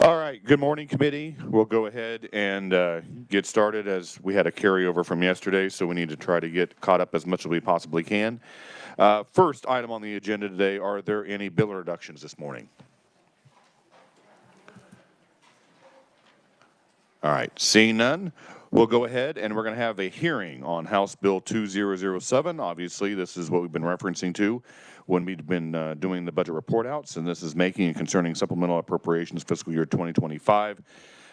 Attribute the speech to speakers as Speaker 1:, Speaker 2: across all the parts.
Speaker 1: All right, good morning, committee. We'll go ahead and get started as we had a carryover from yesterday, so we need to try to get caught up as much as we possibly can. First item on the agenda today, are there any bill introductions this morning? All right, seeing none, we'll go ahead and we're going to have a hearing on House Bill 2007. Obviously, this is what we've been referencing to when we've been doing the budget report outs, and this is making and concerning supplemental appropriations fiscal year 2025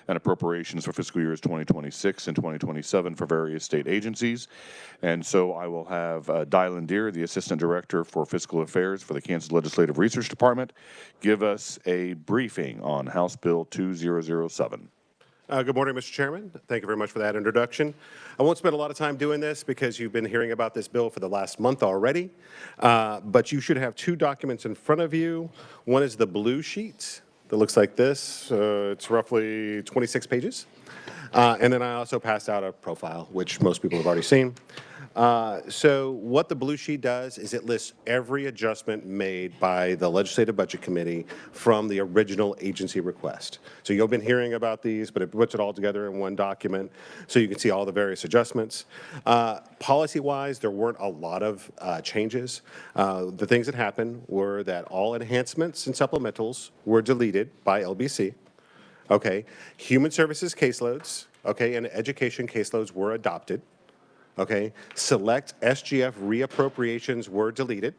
Speaker 1: and appropriations for fiscal years 2026 and 2027 for various state agencies. And so I will have Dylan Deere, the Assistant Director for Fiscal Affairs for the Kansas Legislative Research Department, give us a briefing on House Bill 2007.
Speaker 2: Good morning, Mr. Chairman. Thank you very much for that introduction. I won't spend a lot of time doing this because you've been hearing about this bill for the last month already, but you should have two documents in front of you. One is the blue sheet that looks like this. It's roughly 26 pages. And then I also passed out a profile, which most people have already seen. So what the blue sheet does is it lists every adjustment made by the Legislative Budget Committee from the original agency request. So you've been hearing about these, but it puts it all together in one document so you can see all the various adjustments. Policy-wise, there weren't a lot of changes. The things that happened were that all enhancements and supplementals were deleted by LBC. Okay, human services caseloads, okay, and education caseloads were adopted. Okay, select SGF reappropriations were deleted.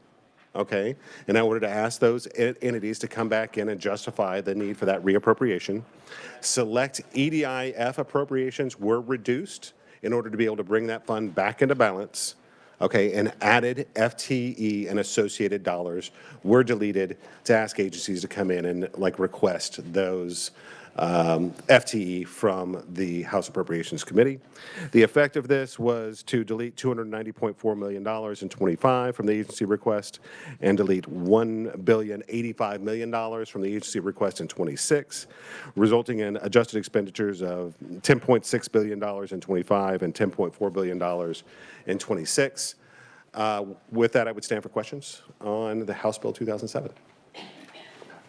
Speaker 2: Okay, and I wanted to ask those entities to come back in and justify the need for that reappropriation. Select EDIF appropriations were reduced in order to be able to bring that fund back into balance. Okay, and added FTE and associated dollars were deleted to ask agencies to come in and request those FTE from the House Appropriations Committee. The effect of this was to delete $290.4 million in 25 from the agency request and delete $1,085 million from the agency request in 26, resulting in adjusted expenditures of $10.6 billion in 25 and $10.4 billion in 26. With that, I would stand for questions on the House Bill 2007.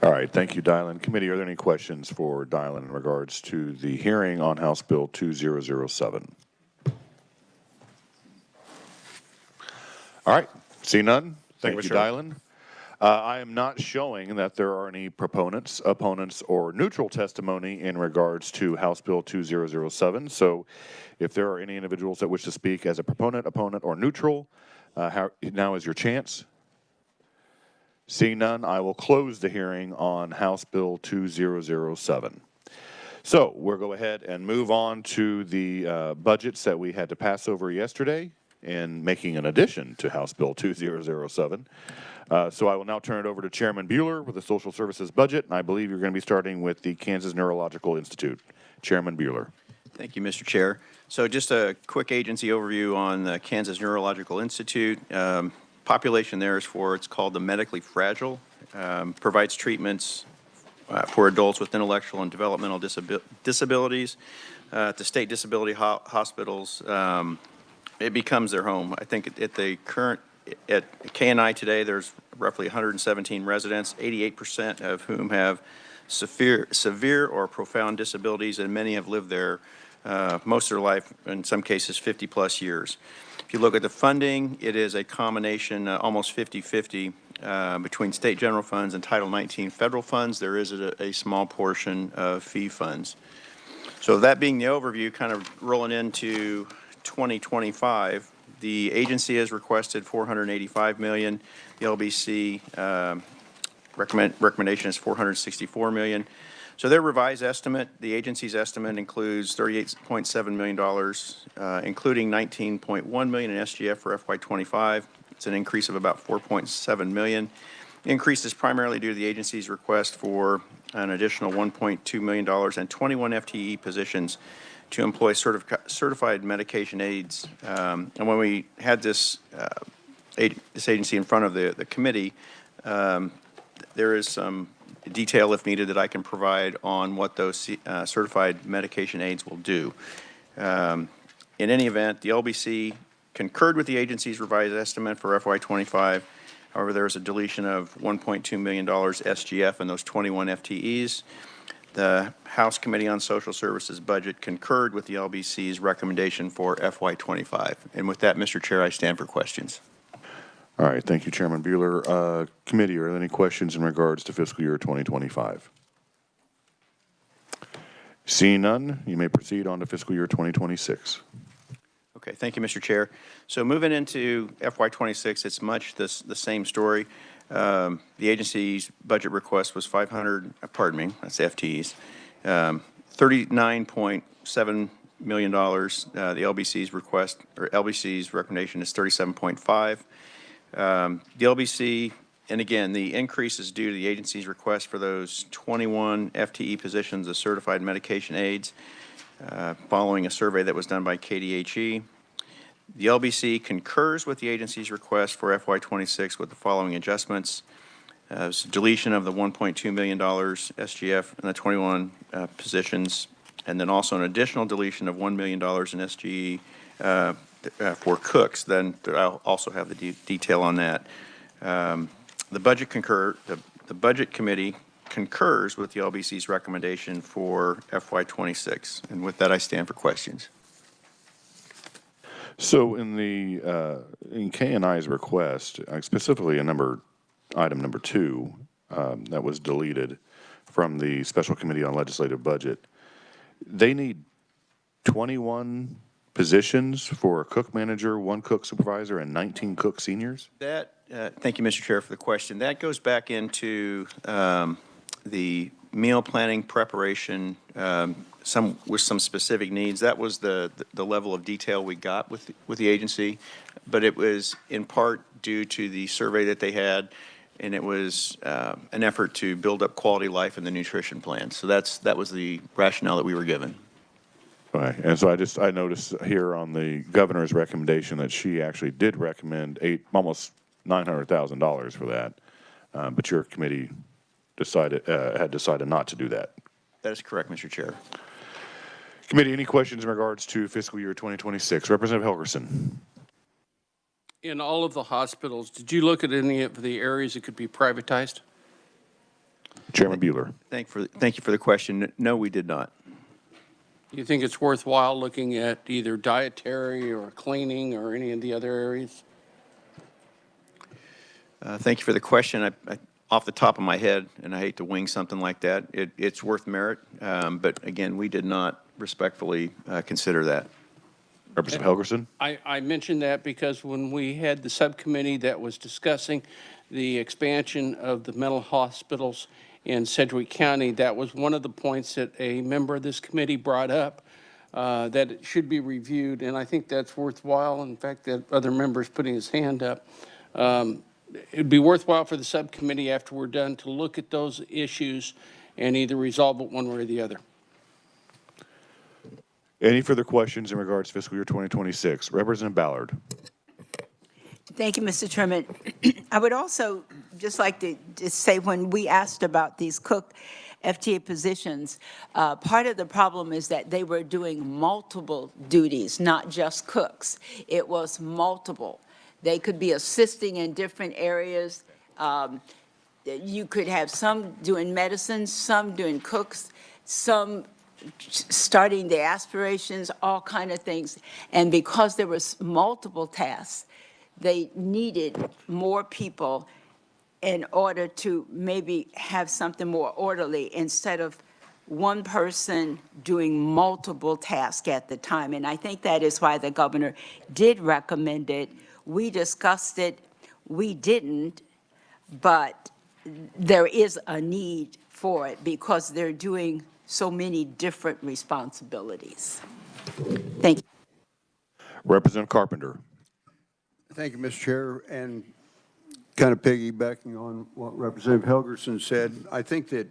Speaker 1: All right, thank you, Dylan. Committee, are there any questions for Dylan in regards to the hearing on House Bill 2007? All right, see none. Thank you, Dylan. I am not showing that there are any proponents, opponents, or neutral testimony in regards to House Bill 2007. So if there are any individuals that wish to speak as a proponent, opponent, or neutral, now is your chance. Seeing none, I will close the hearing on House Bill 2007. So we'll go ahead and move on to the budgets that we had to pass over yesterday in making an addition to House Bill 2007. So I will now turn it over to Chairman Buehler with the Social Services budget, and I believe you're going to be starting with the Kansas Neurological Institute. Chairman Buehler.
Speaker 3: Thank you, Mr. Chair. So just a quick agency overview on the Kansas Neurological Institute. Population there is it's called the medically fragile, provides treatments for adults with intellectual and developmental disabilities to state disability hospitals. It becomes their home. I think at KNI today, there's roughly 117 residents, 88% of whom have severe or profound disabilities, and many have lived there most of their life, in some cases 50 plus years. If you look at the funding, it is a combination, almost 50-50, between state general funds and Title 19 federal funds. There is a small portion of fee funds. So that being the overview, kind of rolling into 2025, the agency has requested $485 million. The LBC recommendation is $464 million. So their revised estimate, the agency's estimate, includes $38.7 million, including $19.1 million in SGF for FY25. It's an increase of about $4.7 million. The increase is primarily due to the agency's request for an additional $1.2 million and 21 FTE positions to employ certified medication aides. And when we had this agency in front of the committee, there is some detail, if needed, that I can provide on what those certified medication aides will do. In any event, the LBC concurred with the agency's revised estimate for FY25. However, there is a deletion of $1.2 million SGF and those 21 FTEs. The House Committee on Social Services budget concurred with the LBC's recommendation for FY25. And with that, Mr. Chair, I stand for questions.
Speaker 1: All right, thank you, Chairman Bueller. Committee, are there any questions in regards to fiscal year 2025? Seeing none, you may proceed on to fiscal year 2026.
Speaker 3: Okay, thank you, Mr. Chair. So moving into FY26, it's much the same story. The agency's budget request was that's FTEs, $39.7 million. The LBC's request, or LBC's recommendation is 37.5. The LBC, and again, the increase is due to the agency's request for those 21 FTE positions of certified medication aides, following a survey that was done by KDHE. The LBC concurs with the agency's request for FY26 with the following adjustments. Deletion of the $1.2 million SGF and the 21 positions, and then also an additional deletion of $1 million in SGE for cooks. Then I'll also have the detail on that. The budget committee concurs with the LBC's recommendation for FY26. And with that, I stand for questions.
Speaker 1: So in K&I's request, specifically in item number 2, that was deleted from the Special Committee on Legislative Budget, they need 21 positions for a cook manager, 1 cook supervisor, and 19 cook seniors?
Speaker 3: Thank you, Mr. Chair, for the question. That goes back into the meal planning preparation, with some specific needs. That was the level of detail we got with the agency, but it was in part due to the survey that they had, and it was an effort to build up quality life in the nutrition plan. So that was the rationale that we were given.
Speaker 1: Right. And so I noticed here on the governor's recommendation that she actually did recommend almost $900,000 for that, but your committee had decided not to do that.
Speaker 3: That is correct, Mr. Chair.
Speaker 1: Committee, any questions in regards to fiscal year 2026? Representative Helgerson.
Speaker 4: In all of the hospitals, did you look at any of the areas that could be privatized?
Speaker 1: Chairman Bueller.
Speaker 3: Thank you for the question. No, we did not.
Speaker 4: Do you think it's worthwhile looking at either dietary or cleaning or any of the other areas?
Speaker 3: Thank you for the question. Off the top of my head, and I hate to wing something like that, it's worth merit. But again, we did not respectfully consider that.
Speaker 1: Representative Helgerson.
Speaker 4: I mentioned that because when we had the subcommittee that was discussing the expansion of the mental hospitals in Sedgwick County, that was one of the points that a member of this committee brought up, that it should be reviewed, and I think that's worthwhile. In fact, that other member's putting his hand up. It'd be worthwhile for the subcommittee after we're done to look at those issues and either resolve it one way or the other.
Speaker 1: Any further questions in regards to fiscal year 2026? Representative Ballard.
Speaker 5: Thank you, Mr. Chairman. I would also just like to just say, when we asked about these cook FTA positions, part of the problem is that they were doing multiple duties, not just cooks. It was multiple. They could be assisting in different areas. You could have some doing medicine, some doing cooks, some starting the aspirations, all kind of things. And because there was multiple tasks, they needed more people in order to maybe have something more orderly instead of one person doing multiple tasks at the time. And I think that is why the governor did recommend it. We discussed it, we didn't, but there is a need for it because they're doing so many different responsibilities. Thank you.
Speaker 1: Representative Carpenter.
Speaker 6: Thank you, Mr. Chair. And kind of piggybacking on what Representative Helgerson said, I think that,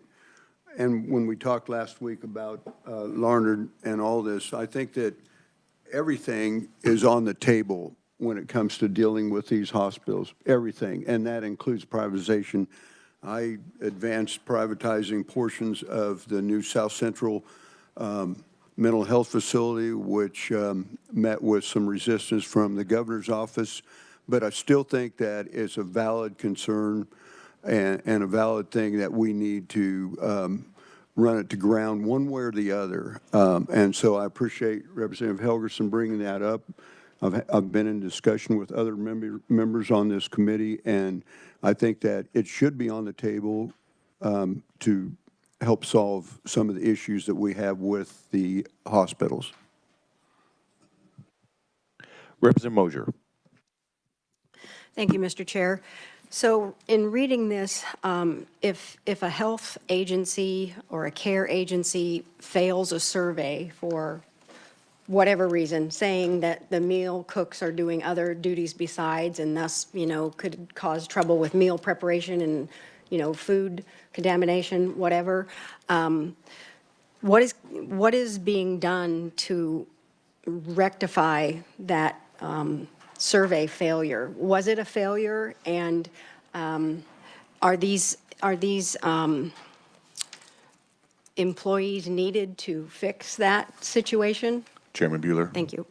Speaker 6: and when we talked last week about Larned and all this, I think that everything is on the table when it comes to dealing with these hospitals, everything, and that includes privatization. I advanced privatizing portions of the new South Central mental health facility, which met with some resistance from the governor's office, but I still think that it's a valid concern and a valid thing that we need to run it to ground one way or the other. And so I appreciate Representative Helgerson bringing that up. I've been in discussion with other members on this committee, and I think that it should be on the table to help solve some of the issues that we have with the hospitals.
Speaker 1: Representative Mosier.
Speaker 7: Thank you, Mr. Chair. So in reading this, if a health agency or a care agency fails a survey for whatever reason, saying that the meal cooks are doing other duties besides and thus, could cause trouble with meal preparation and, food contamination, whatever, what is being done to rectify that survey failure? Was it a failure? And are these employees needed to fix that situation?
Speaker 1: Chairman Bueller.
Speaker 7: Thank you.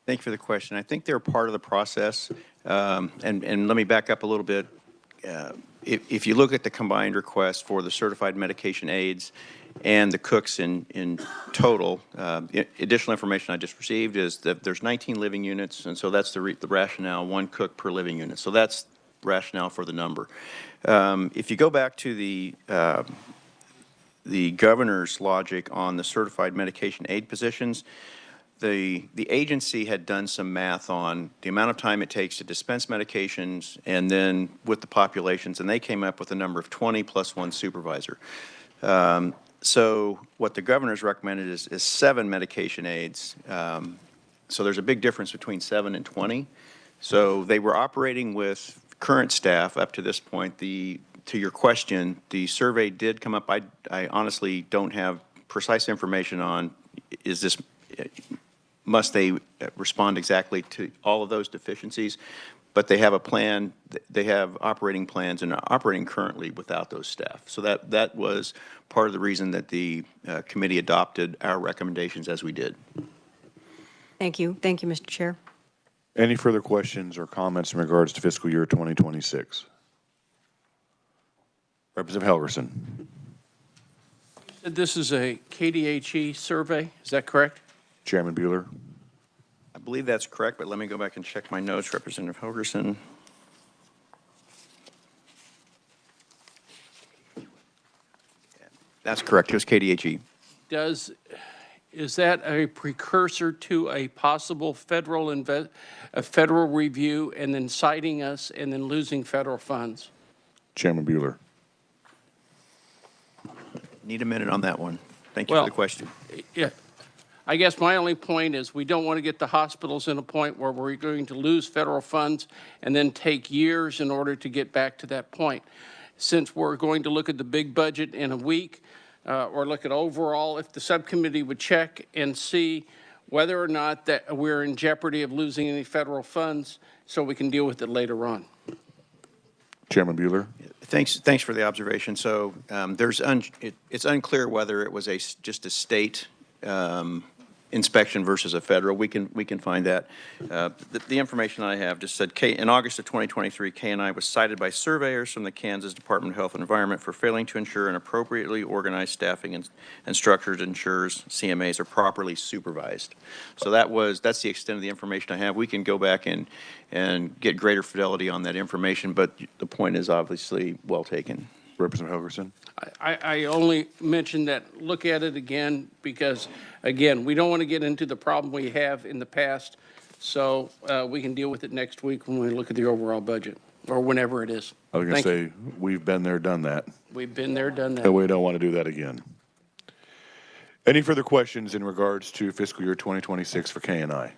Speaker 3: Thank you for the question. I think they're part of the process. And let me back up a little bit. If you look at the combined request for the certified medication aides and the cooks in total, additional information I just received is that there's 19 living units, and so that's the rationale, one cook per living unit. So that's rationale for the number. If you go back to the governor's logic on the certified medication aid positions, the agency had done some math on the amount of time it takes to dispense medications and then with the populations, and they came up with a number of 20 plus one supervisor. So what the governor's recommended is 7 medication aides. So there's a big difference between 7 and 20. So they were operating with current staff up to this point. To your question, the survey did come up. I honestly don't have precise information on must they respond exactly to all of those deficiencies, but they have a plan, they have operating plans and are operating currently without those staff. So that was part of the reason that the committee adopted our recommendations as we did.
Speaker 7: Thank you. Thank you, Mr. Chair.
Speaker 1: Any further questions or comments in regards to fiscal year 2026? Representative Helgerson.
Speaker 4: This is a KDHE survey, is that correct?
Speaker 1: Chairman Bueller.
Speaker 3: I believe that's correct, but let me go back and check my notes, Representative Helgerson. That's correct. It was KDHE.
Speaker 4: Is that a precursor to a possible federal review and then citing us and then losing federal funds?
Speaker 1: Chairman Bueller.
Speaker 3: Need a minute on that one. Thank you for the question.
Speaker 4: Yeah. I guess my only point is we don't want to get the hospitals in a point where we're going to lose federal funds and then take years in order to get back to that point. Since we're going to look at the big budget in a week, or look at overall, if the subcommittee would check and see whether or not that we're in jeopardy of losing any federal funds so we can deal with it later on.
Speaker 1: Chairman Bueller.
Speaker 3: Thanks for the observation. So it's unclear whether it was just a state inspection versus a federal. We can find that. The information I have just said in August of 2023, K&I was cited by surveyors from the Kansas Department of Health and Environment for failing to ensure an appropriately organized staffing and structure that ensures CMAs are properly supervised. So that's the extent of the information I have. We can go back and get greater fidelity on that information, but the point is obviously well taken.
Speaker 1: Representative Helgerson.
Speaker 4: I only mentioned that look at it again because, again, we don't want to get into the problem we have in the past, so we can deal with it next week when we look at the overall budget, or whenever it is.
Speaker 1: I was going to say, we've been there, done that.
Speaker 4: We've been there, done that.
Speaker 1: And we don't want to do that again. Any further questions in regards to fiscal year 2026 for K&I? All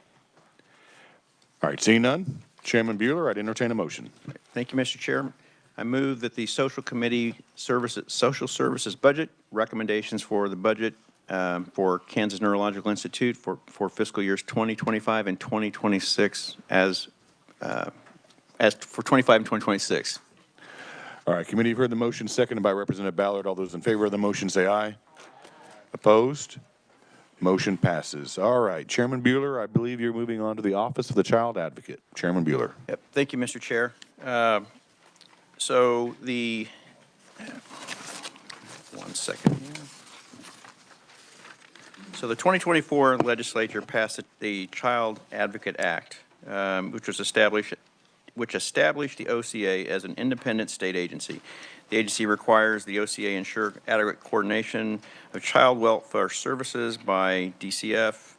Speaker 1: right, seeing none, Chairman Bueller, I'd entertain a motion.
Speaker 3: Thank you, Mr. Chair. I move that the Social Committee Social Services budget recommendations for the budget for Kansas Neurological Institute for fiscal years 2025 and 2026 as for 25 and 2026.
Speaker 1: All right, committee, you've heard the motion, seconded by Representative Ballard. All those in favor of the motion say aye. Opposed? Motion passes. All right, Chairman Bueller, I believe you're moving on to the Office of the Child Advocate. Chairman Bueller.
Speaker 3: Yep. Thank you, Mr. Chair. So one second here. So the 2024 legislature passed the Child Advocate Act, which established the OCA as an independent state agency. The agency requires the OCA ensure adequate coordination of child welfare services by DCF,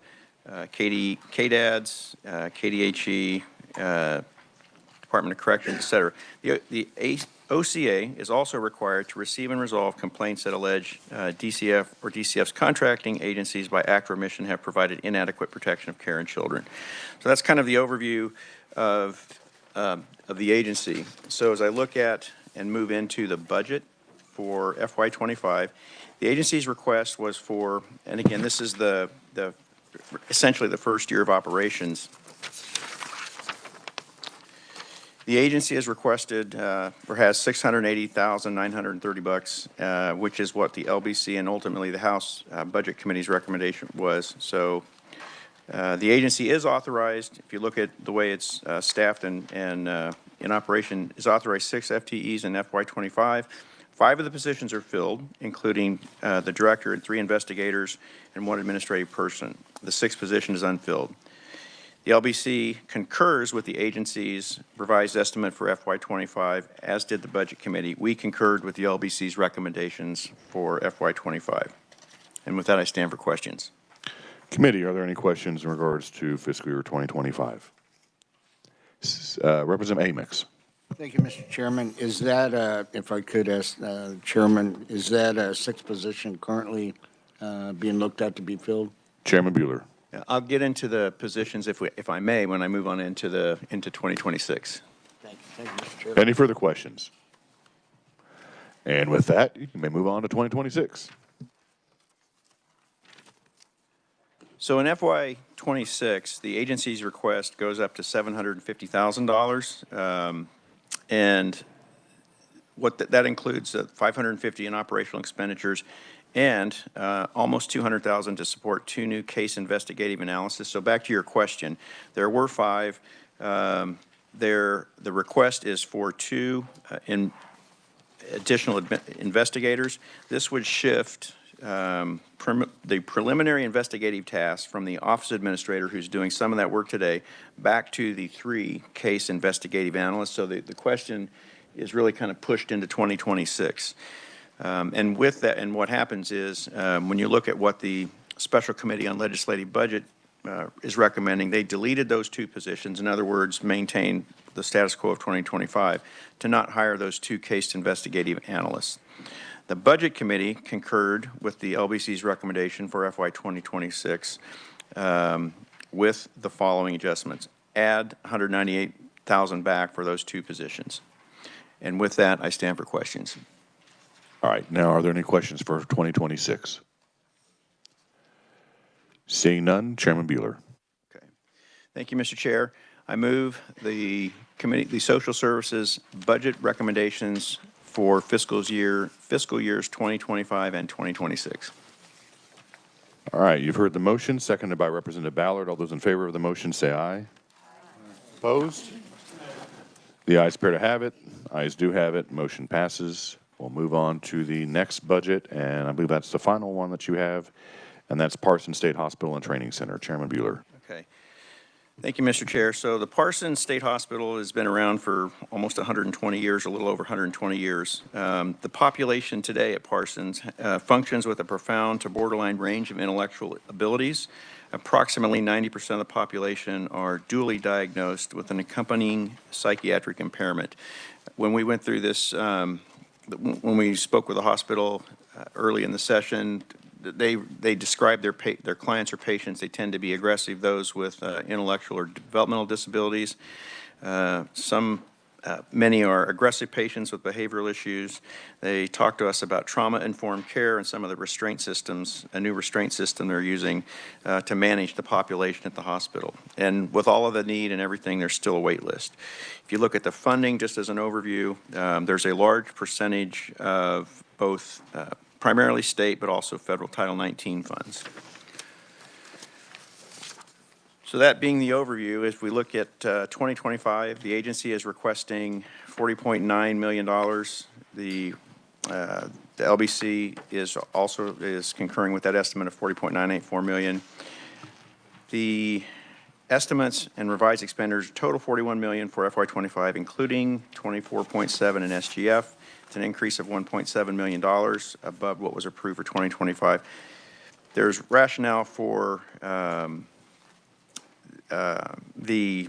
Speaker 3: KDADS, KDHE, Department of Corrections, et cetera. The OCA is also required to receive and resolve complaints that allege DCF or DCF's contracting agencies by act or omission have provided inadequate protection of care in children. So that's kind of the overview of the agency. So as I look at and move into the budget for FY25, the agency's request was for, and again, this is the essentially the first year of operations. The agency has requested or has $680,930, which is what the LBC and ultimately the House Budget Committee's recommendation was. So the agency is authorized, if you look at the way it's staffed and in operation, is authorized 6 FTEs in FY25. 5 of the positions are filled, including the director and 3 investigators and 1 administrative person. The 6th position is unfilled. The LBC concurs with the agency's revised estimate for FY25, as did the Budget Committee. We concurred with the LBC's recommendations for FY25. And with that, I stand for questions.
Speaker 1: Committee, are there any questions in regards to fiscal year 2025? Representative Amix.
Speaker 8: Thank you, Mr. Chairman. Is that, if I could ask, Chairman, is that a 6th position currently being looked at to be filled?
Speaker 1: Chairman Bueller.
Speaker 3: I'll get into the positions, if I may, when I move on into 2026.
Speaker 8: Thank you, Mr. Chairman.
Speaker 1: Any further questions? And with that, you may move on to 2026.
Speaker 3: So in FY26, the agency's request goes up to $750,000, and what that includes $550 in operational expenditures and almost $200,000 to support 2 new case investigative analysis. So back to your question, there were 5. The request is for 2 additional investigators. This would shift the preliminary investigative tasks from the office administrator, who's doing some of that work today, back to the 3 case investigative analysts. So the question is really kind of pushed into 2026. And with that, and what happens is when you look at what the Special Committee on Legislative Budget is recommending, they deleted those 2 positions. In other words, maintain the status quo of 2025 to not hire those 2 case investigative analysts. The Budget Committee concurred with the LBC's recommendation for FY 2026 with the following adjustments. Add $198,000 back for those 2 positions. And with that, I stand for questions.
Speaker 1: All right. Now, are there any questions for 2026? Seeing none, Chairman Bueller.
Speaker 3: Okay. Thank you, Mr. Chair. I move the Social Services budget recommendations for fiscal years 2025 and 2026.
Speaker 1: All right. You've heard the motion, seconded by Representative Ballard. All those in favor of the motion say aye. Opposed? The ayes appear to have it. Ayes do have it. Motion passes. We'll move on to the next budget, and I believe that's the final one that you have, and that's Parsons State Hospital and Training Center. Chairman Bueller.
Speaker 3: Okay. Thank you, Mr. Chair. So the Parsons State Hospital has been around for almost 120 years, a little over 120 years. The population today at Parsons functions with a profound to borderline range of intellectual abilities. Approximately 90% of the population are dually diagnosed with an accompanying psychiatric impairment. When we went through this, when we spoke with the hospital early in the session, they describe their clients or patients. They tend to be aggressive, those with intellectual or developmental disabilities. Many are aggressive patients with behavioral issues. They talk to us about trauma-informed care and some of the restraint systems, a new restraint system they're using to manage the population at the hospital. And with all of the need and everything, there's still a wait list. If you look at the funding, just as an overview, there's a large percentage of both primarily state but also federal Title 19 funds. So that being the overview, as we look at 2025, the agency is requesting $40.9 million. The The LBC is also concurring with that estimate of $40.984 million. The estimates and revised expenditures total $41 million for FY25, including $24.7 in SGF. It's an increase of $1.7 million above what was approved for 2025. There's rationale for the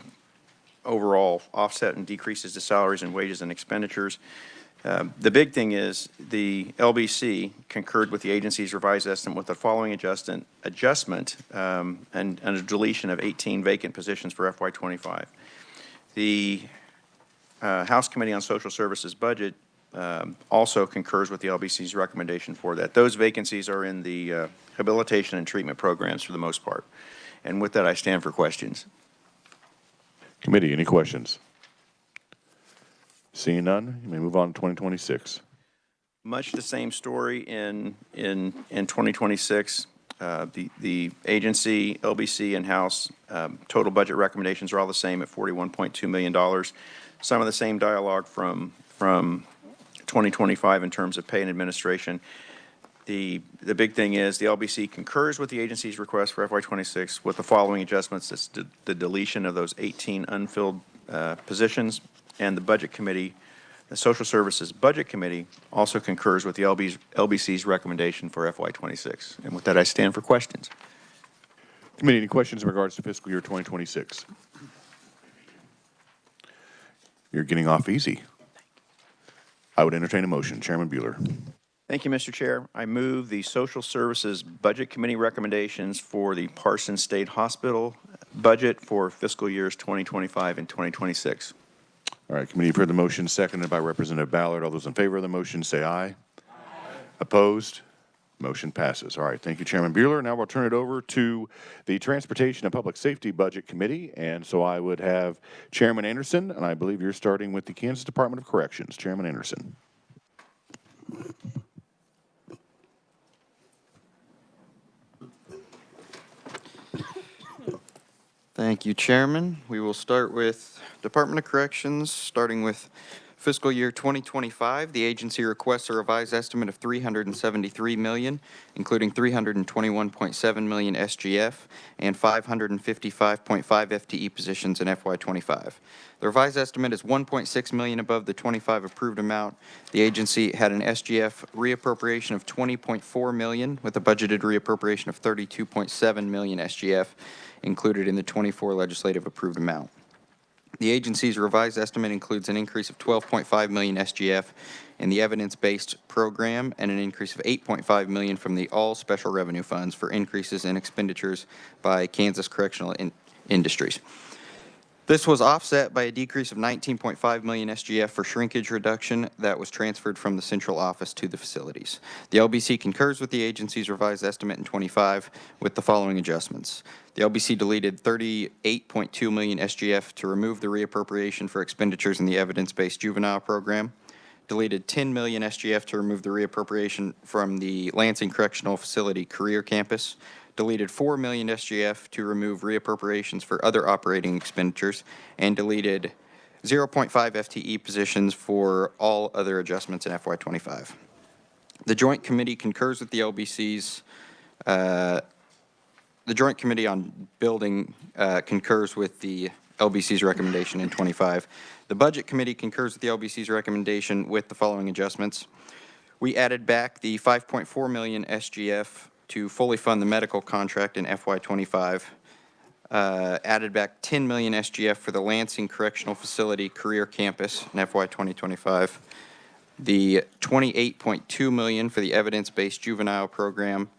Speaker 3: overall offset and decreases to salaries and wages and expenditures. The big thing is the LBC concurred with the agency's revised estimate with the following adjustment and a deletion of 18 vacant positions for FY25. The House Committee on Social Services budget also concurs with the LBC's recommendation for that. Those vacancies are in the habilitation and treatment programs for the most part. And with that, I stand for questions.
Speaker 1: Committee, any questions? Seeing none, you may move on to 2026.
Speaker 3: Much the same story in 2026. The agency, LBC, and House total budget recommendations are all the same at $41.2 million. Some of the same dialogue from 2025 in terms of pay and administration. The big thing is the LBC concurs with the agency's request for FY26 with the following adjustments. It's the deletion of those 18 unfilled positions, and the Budget Committee, the Social Services Budget Committee, also concurs with the LBC's recommendation for FY26. And with that, I stand for questions.
Speaker 1: Committee, any questions in regards to fiscal year 2026? You're getting off easy. I would entertain a motion. Chairman Bueller.
Speaker 3: Thank you, Mr. Chair. I move the Social Services Budget Committee recommendations for the Parsons State Hospital budget for fiscal years 2025 and 2026.
Speaker 1: All right, committee, you've heard the motion, seconded by Representative Ballard. All those in favor of the motion say aye. Aye. Opposed? Motion passes. All right, thank you, Chairman Bueller. Now we'll turn it over to the Transportation and Public Safety Budget Committee. And so I would have Chairman Anderson, and I believe you're starting with the Kansas Department of Corrections. Chairman Anderson.
Speaker 9: Thank you, Chairman. We will start with Department of Corrections, starting with fiscal year 2025. The agency requests a revised estimate of $373 million, including $321.7 million SGF and 555.5 FTE positions in FY25. The revised estimate is $1.6 million above the 25 approved amount. The agency had an SGF reappropriation of $20.4 million with a budgeted reappropriation of $32.7 million SGF included in the 24 legislative approved amount. The agency's revised estimate includes an increase of $12.5 million SGF in the evidence-based program and an increase of $8.5 million from the all special revenue funds for increases in expenditures by Kansas Correctional Industries. This was offset by a decrease of $19.5 million SGF for shrinkage reduction that was transferred from the central office to the facilities. The LBC concurs with the agency's revised estimate in 25 with the following adjustments. The LBC deleted $38.2 million SGF to remove the reappropriation for expenditures in the evidence-based juvenile program, deleted $10 million SGF to remove the reappropriation from the Lansing Correctional Facility Career Campus, deleted $4 million SGF to remove reappropriations for other operating expenditures, and deleted 0.5 FTE positions for all other adjustments in FY25. The Joint Committee concurs with the LBC's the Joint Committee on Building concurs with the LBC's recommendation in 25. The Budget Committee concurs with the LBC's recommendation with the following adjustments. We added back the $5.4 million SGF to fully fund the medical contract in FY25, added back $10 million SGF for the Lansing Correctional Facility Career Campus in FY 2025, the $28.2 million for the evidence-based juvenile program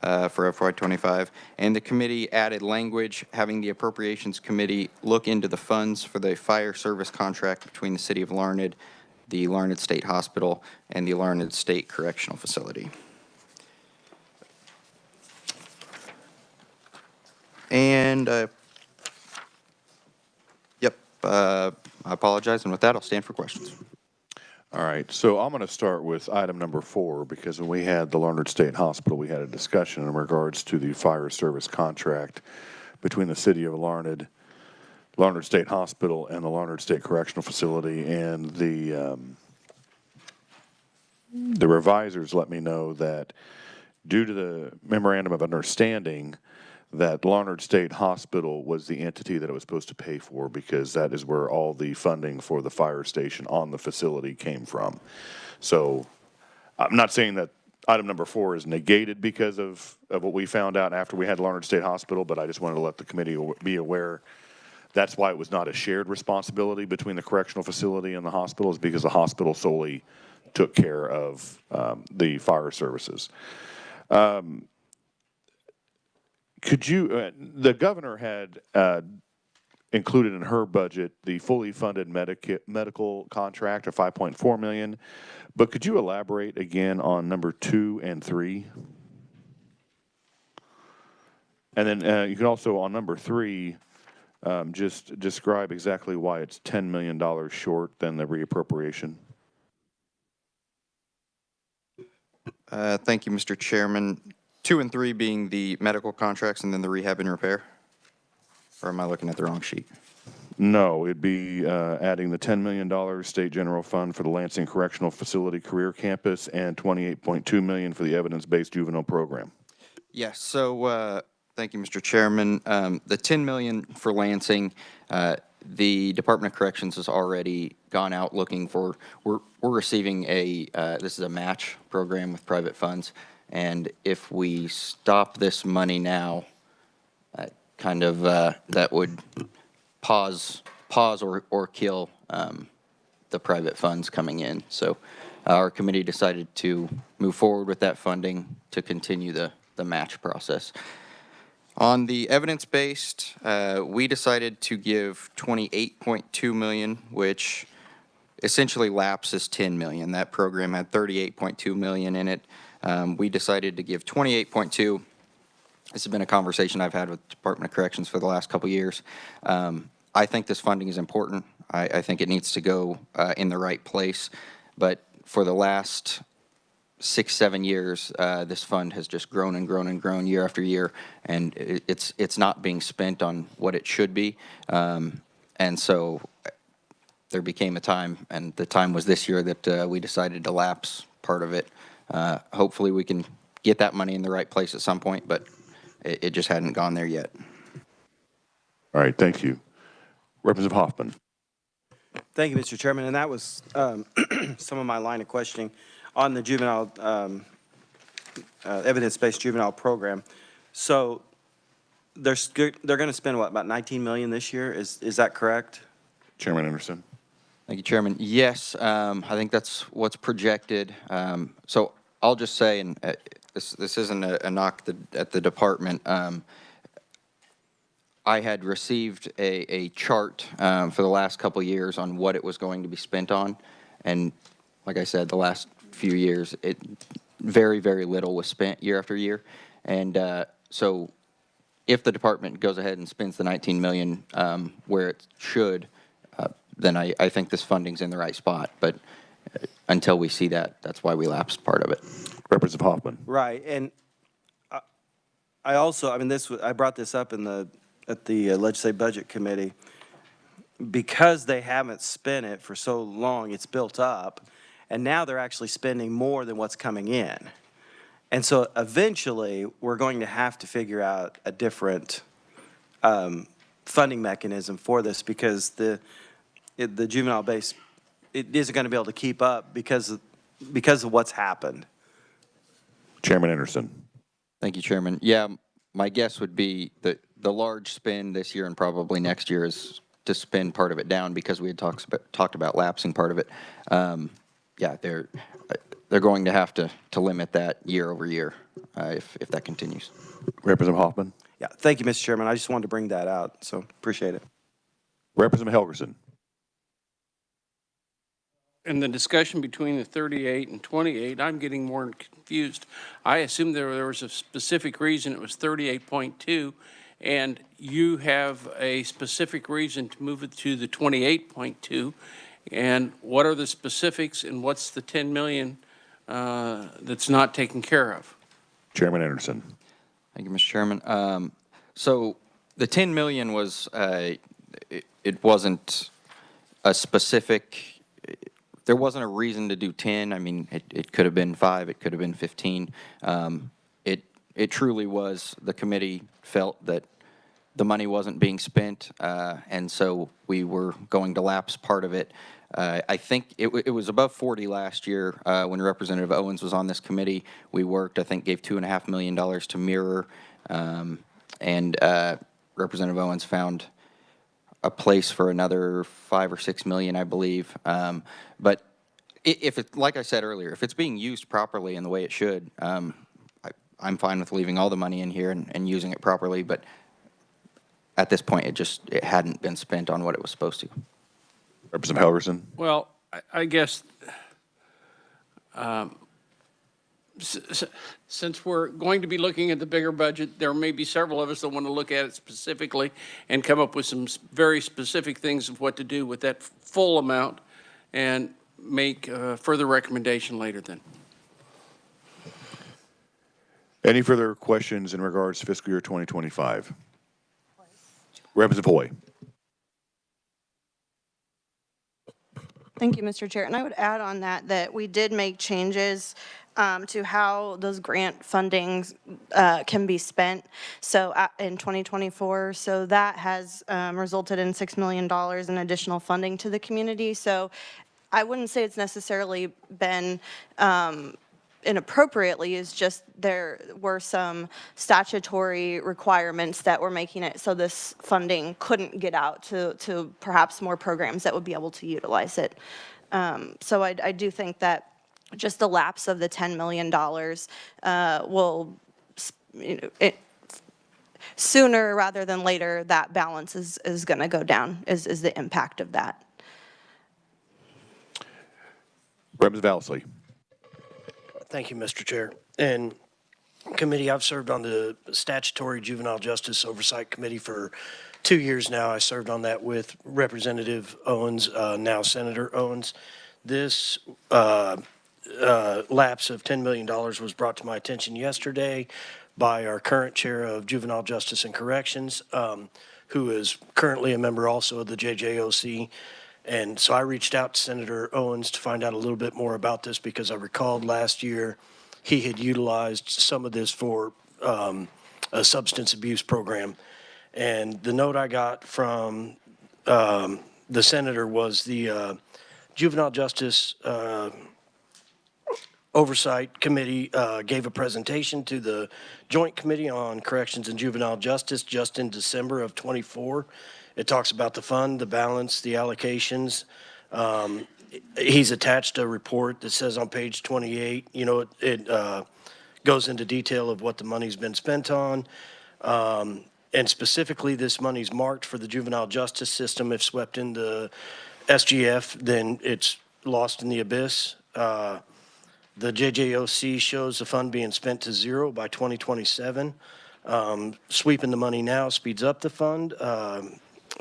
Speaker 9: for FY25, and the committee added language having the Appropriations Committee look into the funds for the fire service contract between the City of Larned, the Larned State Hospital, and the Larned State Correctional Facility. And, I apologize, and with that, I'll stand for questions.
Speaker 1: All right, so I'm going to start with item number 4, because when we had the Larned State Hospital, we had a discussion in regards to the fire service contract between the City of Larned, Larned State Hospital, and the Larned State Correctional Facility, and the revisers let me know that due to the memorandum of understanding, that Larned State Hospital was the entity that it was supposed to pay for, because that is where all the funding for the fire station on the facility came from. So I'm not saying that item number 4 is negated because of what we found out after we had Larned State Hospital, but I just wanted to let the committee be aware. That's why it was not a shared responsibility between the correctional facility and the hospital, is because the hospital solely took care of the fire services. Could you, the governor had included in her budget the fully funded medical contract of $5.4 million, but could you elaborate again on number 2 and 3? And then you can also, on number 3, just describe exactly why it's $10 million short than the reappropriation.
Speaker 9: Thank you, Mr. Chairman. 2 and 3 being the medical contracts and then the rehab and repair? Or am I looking at the wrong sheet?
Speaker 1: No, it'd be adding the $10 million state general fund for the Lansing Correctional Facility Career Campus and $28.2 million for the evidence-based juvenile program.
Speaker 9: Yes, so thank you, Mr. Chairman. The $10 million for Lansing, the Department of Corrections has already gone out looking for, we're receiving this is a match program with private funds, and if we stop this money now, that would pause or kill the private funds coming in. So our committee decided to move forward with that funding to continue the match process. On the evidence-based, we decided to give $28.2 million, which essentially lapses $10 million. That program had $38.2 million in it. We decided to give $28.2. This has been a conversation I've had with the Department of Corrections for the last couple of years. I think this funding is important. I think it needs to go in the right place. But for the last 6-7 years, this fund has just grown and grown and grown year after year, and it's not being spent on what it should be. And so there became a time, and the time was this year, that we decided to lapse part of it. Hopefully we can get that money in the right place at some point, but it just hadn't gone there yet.
Speaker 1: All right, thank you. Representative Hoffman.
Speaker 10: Thank you, Mr. Chairman. And that was some of my line of questioning on the juvenile, evidence-based juvenile program. So they're going to spend, what, about $19 million this year? Is that correct?
Speaker 1: Chairman Anderson.
Speaker 9: Thank you, Chairman. Yes, I think that's what's projected. So I'll just say, and this isn't a knock at the department, I had received a chart for the last couple of years on what it was going to be spent on, and like I said, the last few years, very, very little was spent year after year, and so if the department goes ahead and spends the $19 million where it should, then I think this funding's in the right spot, but until we see that, that's why we lapsed part of it.
Speaker 1: Representative Hoffman.
Speaker 10: Right, and I also, I mean, I brought this up at the Legislative Budget Committee, because they haven't spent it for so long, it's built up, and now they're actually spending more than what's coming in. And so eventually, we're going to have to figure out a different funding mechanism for this, because the juvenile base, it isn't going to be able to keep up because of what's happened.
Speaker 1: Chairman Anderson.
Speaker 9: Thank you, Chairman. Yeah, my guess would be that the large spend this year and probably next year is to spend part of it down, because we had talked about lapsing part of it. Yeah, they're going to have to limit that year over year if that continues.
Speaker 1: Representative Hoffman.
Speaker 10: Yeah, thank you, Mr. Chairman. I just wanted to bring that out, so appreciate it.
Speaker 1: Representative Helgerson.
Speaker 4: In the discussion between the 38 and 28, I'm getting more confused. I assumed there was a specific reason it was 38.2, and you have a specific reason to move it to the 28.2. And what are the specifics, and what's the 10 million that's not taken care of?
Speaker 1: Chairman Anderson.
Speaker 9: Thank you, Mr. Chairman. So the 10 million was, it wasn't a specific, there wasn't a reason to do 10. I mean, it could have been 5, it could have been 15. It truly was, the committee felt that the money wasn't being spent, and so we were going to lapse part of it. I think it was above 40 last year when Representative Owens was on this committee. We worked, I think, gave $2.5 million to Mirror, and Representative Owens found a place for another 5 or 6 million, I believe. But if it, like I said earlier, if it's being used properly in the way it should, I'm fine with leaving all the money in here and using it properly. But at this point, it hadn't been spent on what it was supposed to.
Speaker 1: Representative Helgerson?
Speaker 4: Well, I guess since we're going to be looking at the bigger budget, there may be several of us that want to look at it specifically and come up with some very specific things of what to do with that full amount and make a further recommendation later then.
Speaker 1: Any further questions in regards to fiscal year 2025? Representative Hoy.
Speaker 11: Thank you, Mr. Chair. And I would add on that we did make changes to how those grant fundings can be spent. So in 2024, so that has resulted in $6 million in additional funding to the community. So I wouldn't say it's necessarily been inappropriately, is just there were some statutory requirements that were making it so this funding couldn't get out to perhaps more programs that would be able to utilize it. So I do think that just the lapse of the $10 million will, sooner rather than later, that balance is going to go down, is the impact of that.
Speaker 1: Representative Valsley.
Speaker 12: Thank you, Mr. Chair. And committee, I've served on the Statutory Juvenile Justice Oversight Committee for 2 years now. I served on that with Representative Owens, now Senator Owens. This lapse of $10 million was brought to my attention yesterday by our current chair of Juvenile Justice and Corrections, who is currently a member also of the JJOC. And so I reached out to Senator Owens to find out a little bit more about this, because I recalled last year he had utilized some of this for a substance abuse program. And the note I got from the senator was the Juvenile Justice Oversight Committee gave a presentation to the Joint Committee on Corrections and Juvenile Justice just in December of '24. It talks about the fund, the balance, the allocations. He's attached a report that says on page 28, it goes into detail of what the money's been spent on. And specifically, this money's marked for the juvenile justice system. If swept into SGF, then it's lost in the abyss. The JJOC shows the fund being spent to zero by 2027. Sweeping the money now speeds up the fund.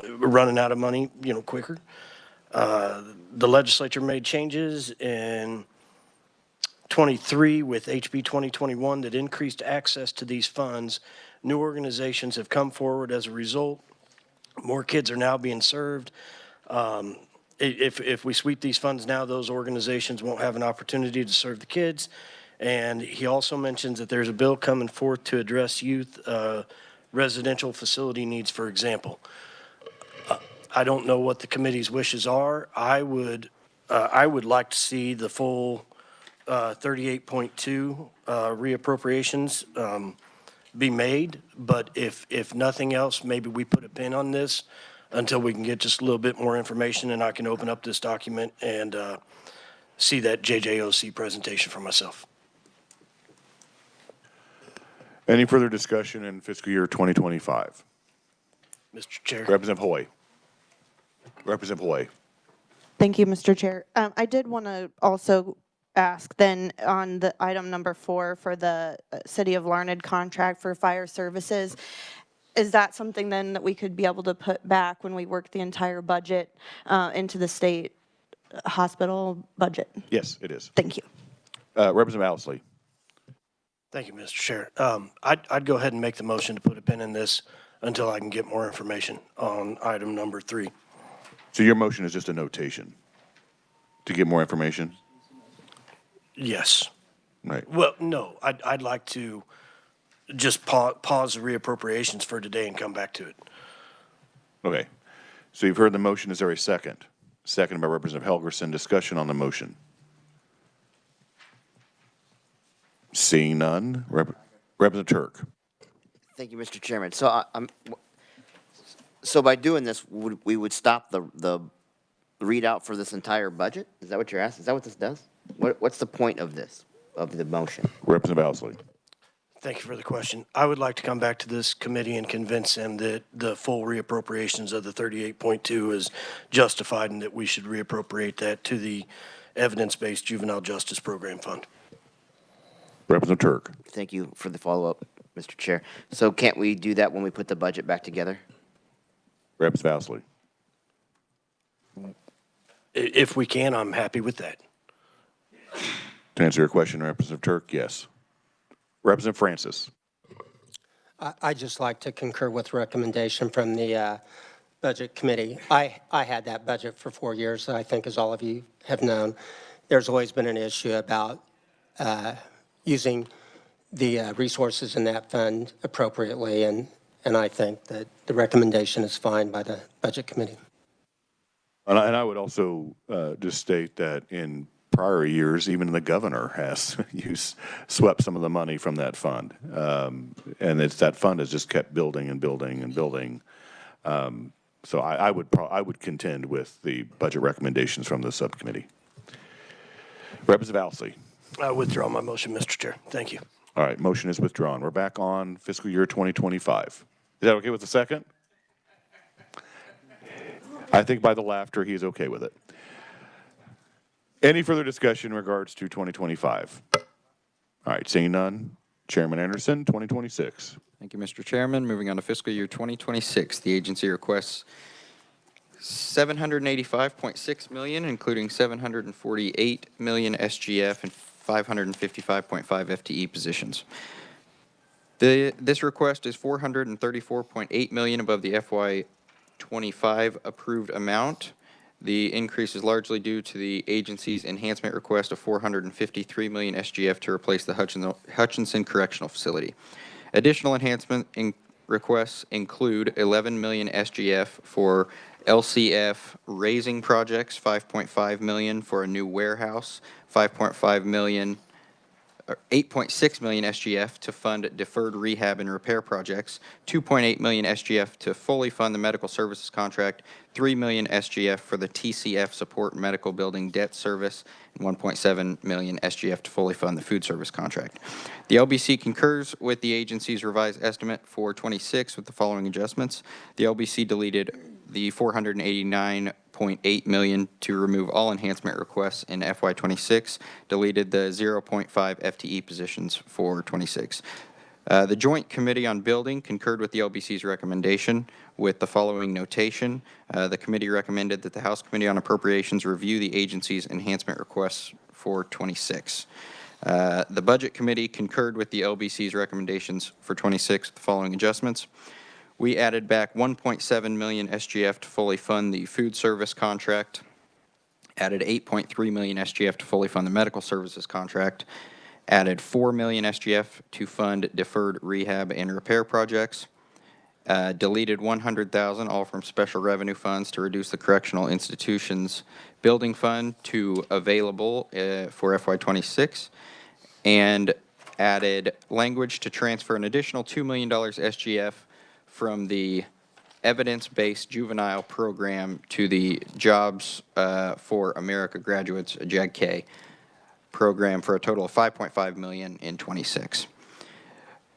Speaker 12: Running out of money, quicker. The legislature made changes in 23 with HB 2021 that increased access to these funds. New organizations have come forward as a result. More kids are now being served. If we sweep these funds now, those organizations won't have an opportunity to serve the kids. And he also mentions that there's a bill coming forth to address youth residential facility needs, for example. I don't know what the committee's wishes are. I would like to see the full 38.2 reappropriations be made, but if nothing else, maybe we put a pin on this until we can get just a little bit more information, and I can open up this document and see that JJOC presentation for myself.
Speaker 1: Any further discussion in fiscal year 2025?
Speaker 12: Mr. Chair.
Speaker 1: Representative Hoy. Representative Hoy.
Speaker 11: Thank you, Mr. Chair. I did want to also ask then on the item number 4 for the City of Larned contract for fire services. Is that something then that we could be able to put back when we work the entire budget into the state hospital budget?
Speaker 1: Yes, it is.
Speaker 11: Thank you.
Speaker 1: Representative Owsley.
Speaker 12: Thank you, Mr. Chair. I'd go ahead and make the motion to put a pin in this until I can get more information on item number 3.
Speaker 1: So your motion is just a notation to get more information?
Speaker 12: Yes.
Speaker 1: Right.
Speaker 12: Well, no, I'd like to just pause the reappropriations for today and come back to it.
Speaker 1: Okay. So you've heard the motion. Is there a second? Seconded by Representative Helgerson. Discussion on the motion. Seeing none. Representative Turk.
Speaker 13: Thank you, Mr. Chairman. So so by doing this, we would stop the readout for this entire budget? Is that what you're asking? Is that what this does? What's the point of this, of the motion?
Speaker 1: Representative Ousley.
Speaker 12: Thank you for the question. I would like to come back to this committee and convince them that the full reappropriations of the 38.2 is justified and that we should reappropriate that to the Evidence-Based Juvenile Justice Program Fund.
Speaker 1: Representative Turk.
Speaker 13: Thank you for the follow-up, Mr. Chair. So can't we do that when we put the budget back together?
Speaker 1: Representative Ousley.
Speaker 12: If we can, I'm happy with that.
Speaker 1: To answer your question, Representative Turk, yes. Representative Francis.
Speaker 14: I'd just like to concur with the recommendation from the Budget Committee. I had that budget for 4 years, I think, as all of you have known. There's always been an issue about using the resources in that fund appropriately, and I think that the recommendation is fine by the Budget Committee.
Speaker 1: And I would also just state that in prior years, even the governor has swept some of the money from that fund. And that fund has just kept building and building and building. So I would contend with the budget recommendations from the subcommittee. Representative Ousley.
Speaker 12: I withdraw my motion, Mr. Chair. Thank you.
Speaker 1: All right, motion is withdrawn. We're back on fiscal year 2025. Is that okay with the second? I think by the laughter, he's okay with it. Any further discussion in regards to 2025? All right, seeing none. Chairman Anderson, 2026.
Speaker 9: Thank you, Mr. Chairman. Moving on to fiscal year 2026, the agency requests $785.6 million, including $748 million SGF and 555.5 FTE positions. This request is $434.8 million above the FY25 approved amount. The increase is largely due to the agency's enhancement request of $453 million SGF to replace the Hutchinson Correctional Facility. Additional enhancement requests include $11 million SGF for LCF raising projects, $5.5 million for a new warehouse, $5.5 million, or $8.6 million SGF to fund deferred rehab and repair projects, $2.8 million SGF to fully fund the medical services contract, $3 million SGF for the TCF support medical building debt service, and $1.7 million SGF to fully fund the food service contract. The LBC concurs with the agency's revised estimate for 26 with the following adjustments. The LBC deleted the $489.8 million to remove all enhancement requests in FY26, deleted the 0.5 FTE positions for 26. The Joint Committee on Building concurred with the LBC's recommendation with the following notation. The committee recommended that the House Committee on Appropriations review the agency's enhancement requests for 26. The Budget Committee concurred with the LBC's recommendations for 26 with the following adjustments. We added back $1.7 million SGF to fully fund the food service contract, added $8.3 million SGF to fully fund the medical services contract, added $4 million SGF to fund deferred rehab and repair projects, deleted $100,000 all from special revenue funds to reduce the correctional institutions building fund to available for FY26, and added language to transfer an additional $2 million SGF from the evidence-based juvenile program to the Jobs for America Graduates, JAG-K program, for a total of $5.5 million in 26.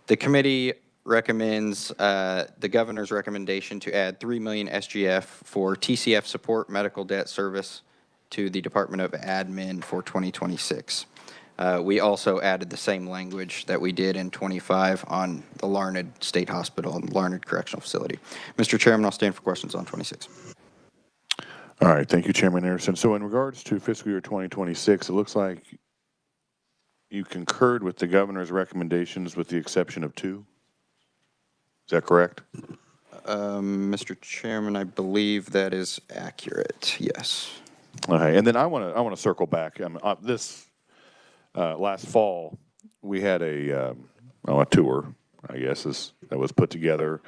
Speaker 9: The committee recommends the governor's recommendation to add $3 million SGF for TCF support medical debt service to the Department of Admin for 2026. We also added the same language that we did in 25 on the Larned State Hospital and Larned Correctional Facility. Mr. Chairman, I'll stand for questions on 26.
Speaker 1: All right, thank you, Chairman Anderson. So in regards to fiscal year 2026, it looks like you concurred with the governor's recommendations with the exception of 2. Is that correct?
Speaker 9: Mr. Chairman, I believe that is accurate, yes.
Speaker 1: Okay, and then I want to circle back. This last fall, we had a tour, I guess, that was put together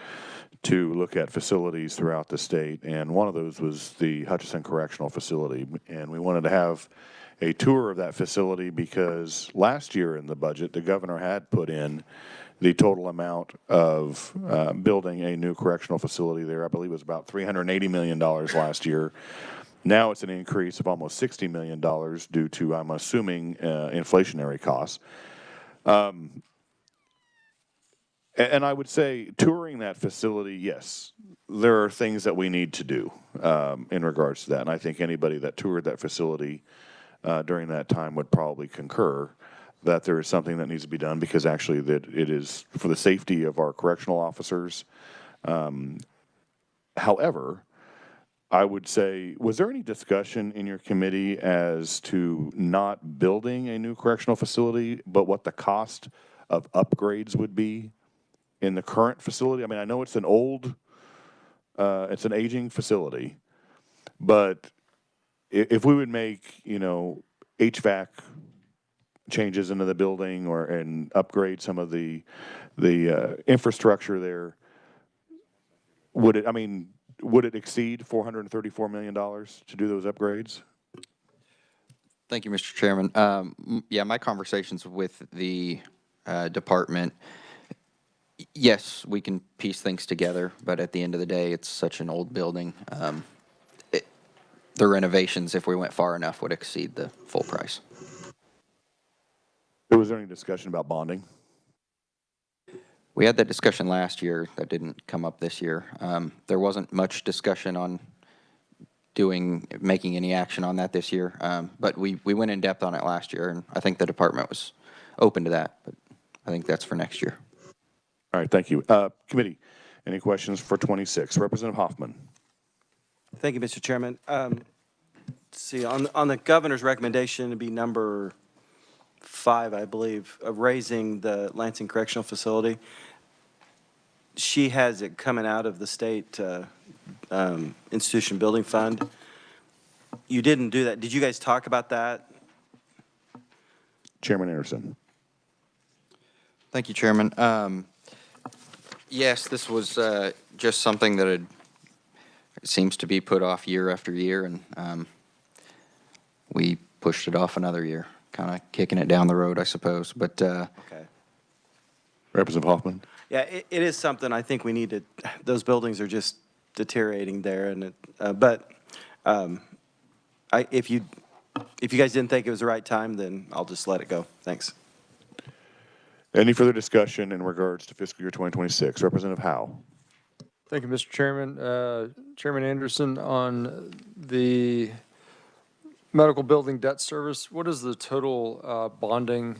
Speaker 1: to look at facilities throughout the state, and one of those was the Hutchinson Correctional Facility, and we wanted to have a tour of that facility because last year in the budget, the governor had put in the total amount of building a new correctional facility there. I believe it was about $380 million last year. Now it's an increase of almost $60 million due to, I'm assuming, inflationary costs. And I would say touring that facility, yes, there are things that we need to do in regards to that. And I think anybody that toured that facility during that time would probably concur that there is something that needs to be done because actually that it is for the safety of our correctional officers. However, I would say, was there any discussion in your committee as to not building a new correctional facility, but what the cost of upgrades would be in the current facility? I mean, I know it's an aging facility, but if we would make, HVAC changes into the building and upgrade some of the infrastructure there, would it exceed $434 million to do those upgrades?
Speaker 9: Thank you, Mr. Chairman. Yeah, my conversations with the department, yes, we can piece things together, but at the end of the day, it's such an old building. The renovations, if we went far enough, would exceed the full price.
Speaker 1: Was there any discussion about bonding?
Speaker 9: We had that discussion last year. That didn't come up this year. There wasn't much discussion on making any action on that this year, but we went in depth on it last year, and I think the department was open to that, but I think that's for next year.
Speaker 1: All right, thank you. Committee, any questions for 26? Representative Hoffman.
Speaker 10: Thank you, Mr. Chairman. Let's see, on the governor's recommendation, it'd be number 5, I believe, of raising the Lansing Correctional Facility. She has it coming out of the state institution building fund. You didn't do that. Did you guys talk about that?
Speaker 1: Chairman Anderson.
Speaker 9: Thank you, Chairman. Yes, this was just something that it seems to be put off year after year, and we pushed it off another year, kind of kicking it down the road, I suppose. But
Speaker 10: okay.
Speaker 1: Representative Hoffman.
Speaker 10: Yeah, it is something I think we need to. Those buildings are just deteriorating there, and if you guys didn't think it was the right time, then I'll just let it go. Thanks.
Speaker 1: Any further discussion in regards to fiscal year 2026? Representative Howe.
Speaker 15: Thank you, Mr. Chairman. Chairman Anderson, on the medical building debt service, what is the total bonding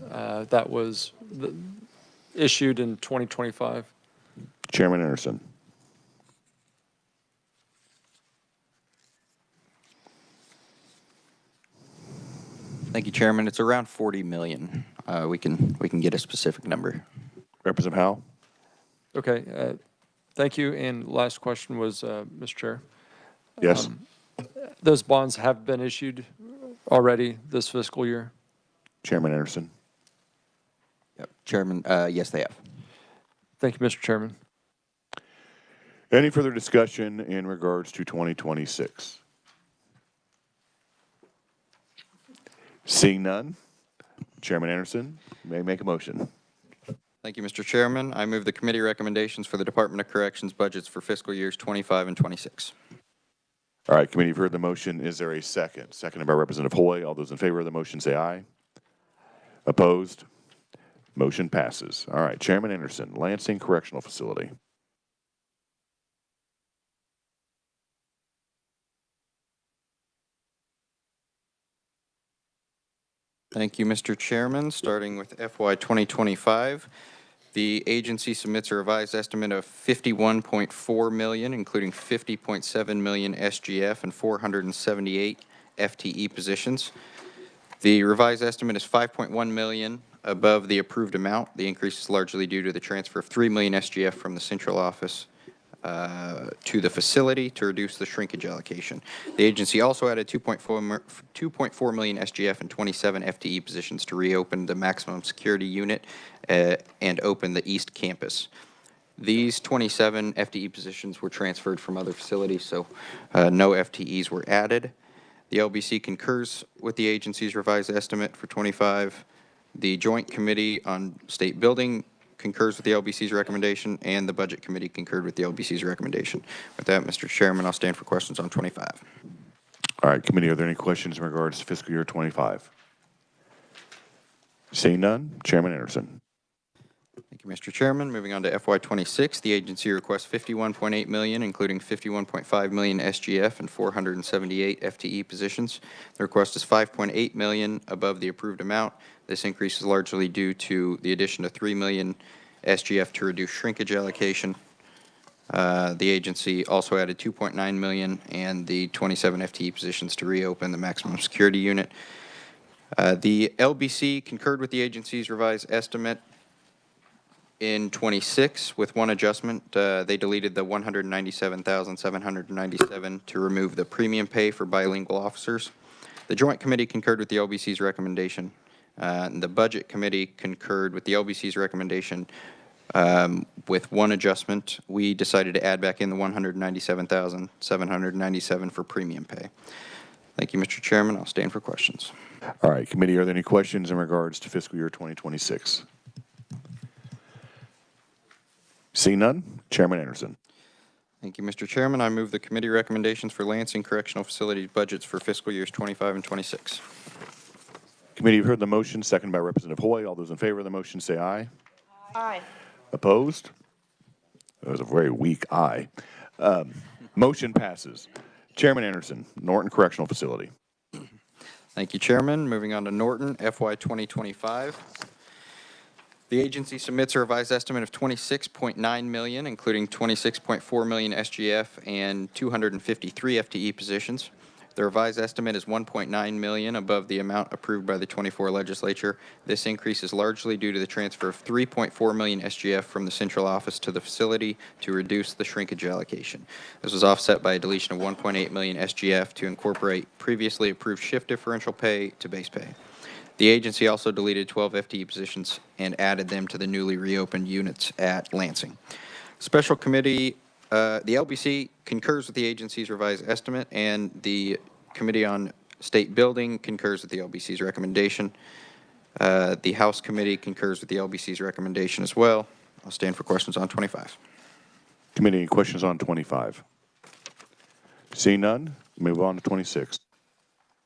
Speaker 15: that was issued in 2025?
Speaker 1: Chairman Anderson.
Speaker 9: thank you, Chairman. It's around 40 million. We can get a specific number.
Speaker 1: Representative Howe.
Speaker 15: Okay. Thank you. And last question was, Mr. Chair.
Speaker 1: Yes.
Speaker 15: Those bonds have been issued already this fiscal year?
Speaker 1: Chairman Anderson.
Speaker 9: Yep. Chairman, yes, they have.
Speaker 15: Thank you, Mr. Chairman.
Speaker 1: Any further discussion in regards to 2026? Seeing none, Chairman Anderson may make a motion.
Speaker 9: Thank you, Mr. Chairman. I move the committee recommendations for the Department of Corrections budgets for fiscal years 25 and 26.
Speaker 1: All right, committee, you've heard the motion. Is there a second? Seconded by Representative Hoy. All those in favor of the motion say aye. Opposed? Motion passes. All right, Chairman Anderson, Lansing Correctional Facility.
Speaker 9: Thank you, Mr. Chairman. Starting with FY 2025, the agency submits a revised estimate of $51.4 million, including $50.7 million SGF and 478 FTE positions. The revised estimate is $5.1 million above the approved amount. The increase is largely due to the transfer of $3 million SGF from the central office to the facility to reduce the shrinkage allocation. The agency also added 2.4 million SGF and 27 FTE positions to reopen the maximum security unit and open the East Campus. These 27 FTE positions were transferred from other facilities, so no FTEs were added. The LBC concurs with the agency's revised estimate for 25. The Joint Committee on State Building concurs with the LBC's recommendation, and the Budget Committee concurred with the LBC's recommendation. With that, Mr. Chairman, I'll stand for questions on 25.
Speaker 1: All right, committee, are there any questions in regards to fiscal year 25? Seeing none, Chairman Anderson.
Speaker 9: Thank you, Mr. Chairman. Moving on to FY26, the agency requests $51.8 million, including $51.5 million SGF and 478 FTE positions. The request is $5.8 million above the approved amount. This increase is largely due to the addition of $3 million SGF to reduce shrinkage allocation. The agency also added $2.9 million and the 27 FTE positions to reopen the maximum security unit. The LBC concurred with the agency's revised estimate in 26 with one adjustment. They deleted the $197,797 to remove the premium pay for bilingual officers. The Joint Committee concurred with the LBC's recommendation. The Budget Committee concurred with the LBC's recommendation with one adjustment. We decided to add back in the $197,797 for premium pay. Thank you, Mr. Chairman. I'll stand for questions.
Speaker 1: All right, committee, are there any questions in regards to fiscal year 2026? Seeing none, Chairman Anderson.
Speaker 9: Thank you, Mr. Chairman. I move the committee recommendations for Lansing Correctional Facilities budgets for fiscal years 25 and 26.
Speaker 1: Committee, you've heard the motion, seconded by Representative Hoy. All those in favor of the motion say aye.
Speaker 11: Aye.
Speaker 1: Opposed? That was a very weak aye. Motion passes. Chairman Anderson, Norton Correctional Facility.
Speaker 9: Thank you, Chairman. Moving on to Norton, FY 2025. The agency submits a revised estimate of $26.9 million, including $26.4 million SGF and 253 FTE positions. The revised estimate is $1.9 million above the amount approved by the 24 legislature. This increase is largely due to the transfer of $3.4 million SGF from the central office to the facility to reduce the shrinkage allocation. This was offset by a deletion of $1.8 million SGF to incorporate previously approved shift differential pay to base pay. The agency also deleted 12 FTE positions and added them to the newly reopened units at Lansing. Special Committee, the LBC concurs with the agency's revised estimate, and the Committee on State Building concurs with the LBC's recommendation. The House Committee concurs with the LBC's recommendation as well. I'll stand for questions on 25.
Speaker 1: Committee, any questions on 25? Seeing none, move on to 26.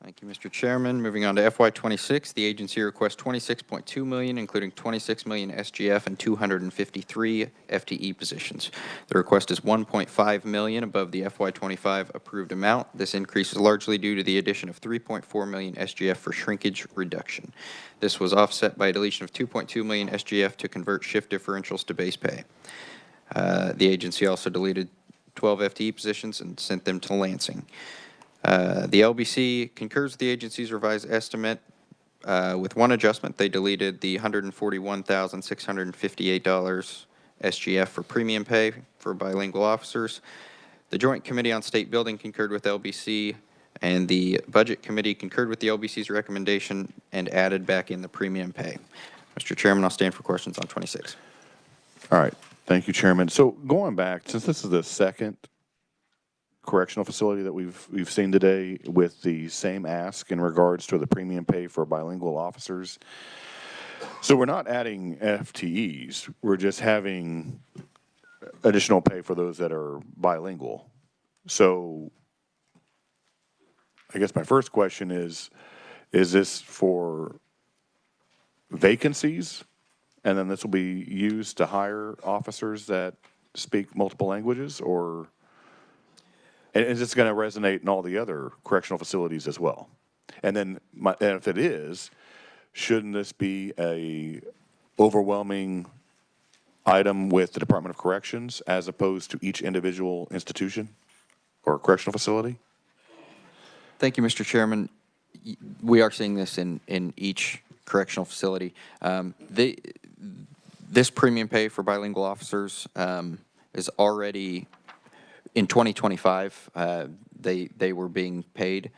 Speaker 9: Thank you, Mr. Chairman. Moving on to FY26, the agency requests $26.2 million, including $26 million SGF and 253 FTE positions. The request is $1.5 million above the FY25 approved amount. This increase is largely due to the addition of $3.4 million SGF for shrinkage reduction. This was offset by a deletion of $2.2 million SGF to convert shift differentials to base pay. The agency also deleted 12 FTE positions and sent them to Lansing. The LBC concurs with the agency's revised estimate with one adjustment. They deleted the $141,658 SGF for premium pay for bilingual officers. The Joint Committee on State Building concurred with LBC, and the Budget Committee concurred with the LBC's recommendation and added back in the premium pay. Mr. Chairman, I'll stand for questions on 26.
Speaker 1: All right. Thank you, Chairman. So going back, since this is the second correctional facility that we've seen today with the same ask in regards to the premium pay for bilingual officers. So we're not adding FTEs, we're just having additional pay for those that are bilingual. So I guess my first question is this for vacancies? And then this will be used to hire officers that speak multiple languages, or and is this going to resonate in all the other correctional facilities as well? And then, and if it is, shouldn't this be a overwhelming item with the Department of Corrections as opposed to each individual institution or correctional facility?
Speaker 9: Thank you, Mr. Chairman. We are seeing this in each correctional facility. This premium pay for bilingual officers is already in 2025, they were being paid.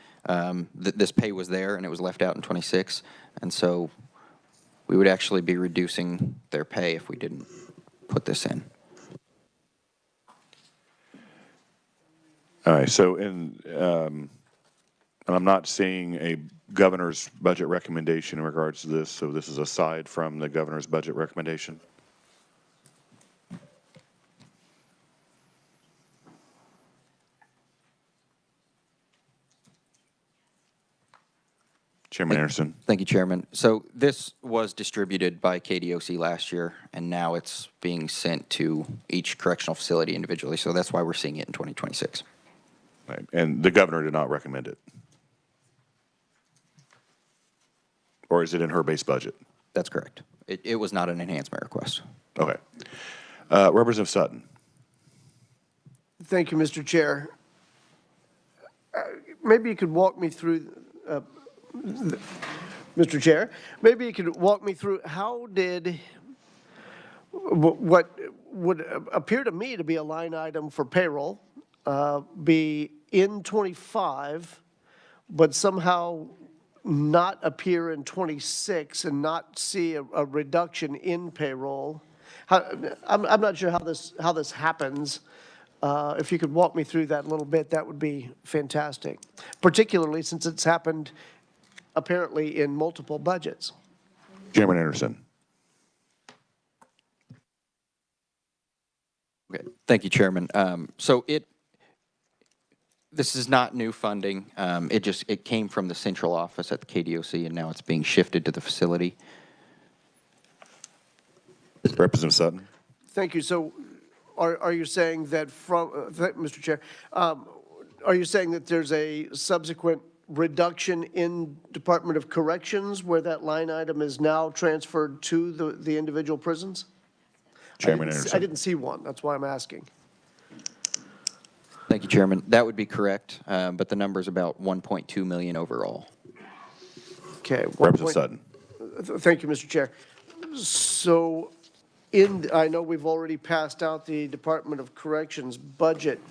Speaker 9: This pay was there, and it was left out in 26, and so we would actually be reducing their pay if we didn't put this in.
Speaker 1: All right, so and I'm not seeing a governor's budget recommendation in regards to this, so this is aside from the governor's budget recommendation. Chairman Anderson.
Speaker 9: Thank you, Chairman. So this was distributed by KDOC last year, and now it's being sent to each correctional facility individually, so that's why we're seeing it in 2026.
Speaker 1: Right. And the governor did not recommend it? Or is it in her base budget?
Speaker 9: That's correct. It was not an enhancement request.
Speaker 1: Okay. Representative Sutton.
Speaker 16: Thank you, Mr. Chair. Maybe you could walk me through, Mr. Chair, maybe you could walk me through how did what would appear to me to be a line item for payroll be in 25, but somehow not appear in 26 and not see a reduction in payroll. I'm not sure how this happens. If you could walk me through that a little bit, that would be fantastic, particularly since it's happened apparently in multiple budgets.
Speaker 1: Chairman Anderson.
Speaker 9: Okay, thank you, Chairman. So this is not new funding. It came from the central office at the KDOC, and now it's being shifted to the facility.
Speaker 1: Representative Sutton.
Speaker 16: Thank you. So are you saying that Mr. Chair, are you saying that there's a subsequent reduction in Department of Corrections where that line item is now transferred to the individual prisons?
Speaker 1: Chairman Anderson.
Speaker 16: I didn't see one. That's why I'm asking.
Speaker 9: Thank you, Chairman. That would be correct, but the number is about 1.2 million overall.
Speaker 16: Okay.
Speaker 1: Representative Sutton.
Speaker 16: Thank you, Mr. Chair. So I know we've already passed out the Department of Corrections budget.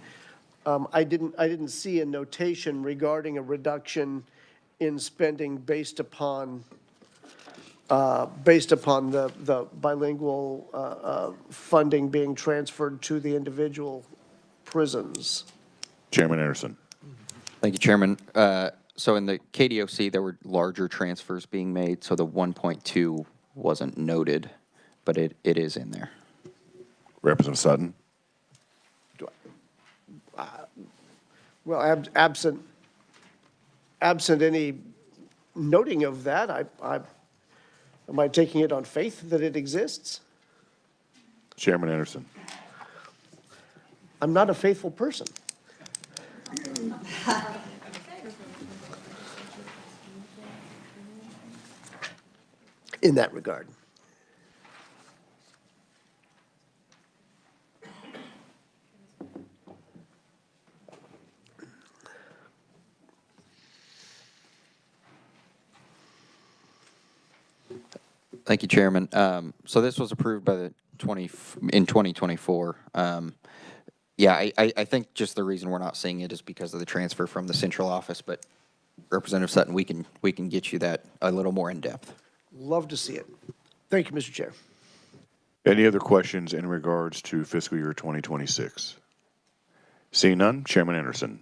Speaker 16: I didn't see a notation regarding a reduction in spending based upon the bilingual funding being transferred to the individual prisons.
Speaker 1: Chairman Anderson.
Speaker 9: Thank you, Chairman. So in the KDOC, there were larger transfers being made, so the 1.2 wasn't noted, but it is in there.
Speaker 1: Representative Sutton.
Speaker 16: Well, absent any noting of that, am I taking it on faith that it exists?
Speaker 1: Chairman Anderson.
Speaker 16: I'm not a faithful person. In that regard.
Speaker 9: Thank you, Chairman. So this was approved by the in 2024. Yeah, I think just the reason we're not seeing it is because of the transfer from the central office, but Representative Sutton, we can get you that a little more in depth.
Speaker 16: Love to see it. Thank you, Mr. Chair.
Speaker 1: Any other questions in regards to fiscal year 2026? Seeing none, Chairman Anderson.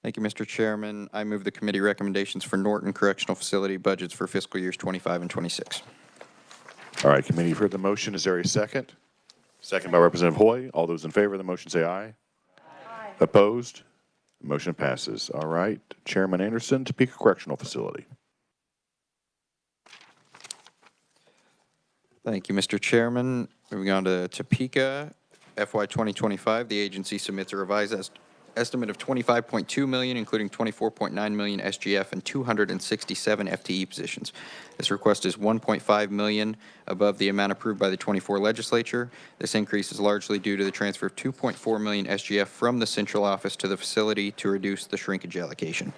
Speaker 9: Thank you, Mr. Chairman. I move the committee recommendations for Norton Correctional Facility budgets for fiscal years 25 and 26.
Speaker 1: All right, committee, you've heard the motion. Is there a second? Second by Representative Hoy. All those in favor of the motion say aye. Aye. Opposed? Motion passes. All right, Chairman Anderson, Topeka Correctional Facility.
Speaker 9: Thank you, Mr. Chairman. Moving on to Topeka, FY 2025, the agency submits a revised estimate of $25.2 million, including $24.9 million SGF and 267 FTE positions. This request is $1.5 million above the amount approved by the 24 legislature. This increase is largely due to the transfer of $2.4 million SGF from the central office to the facility to reduce the shrinkage allocation.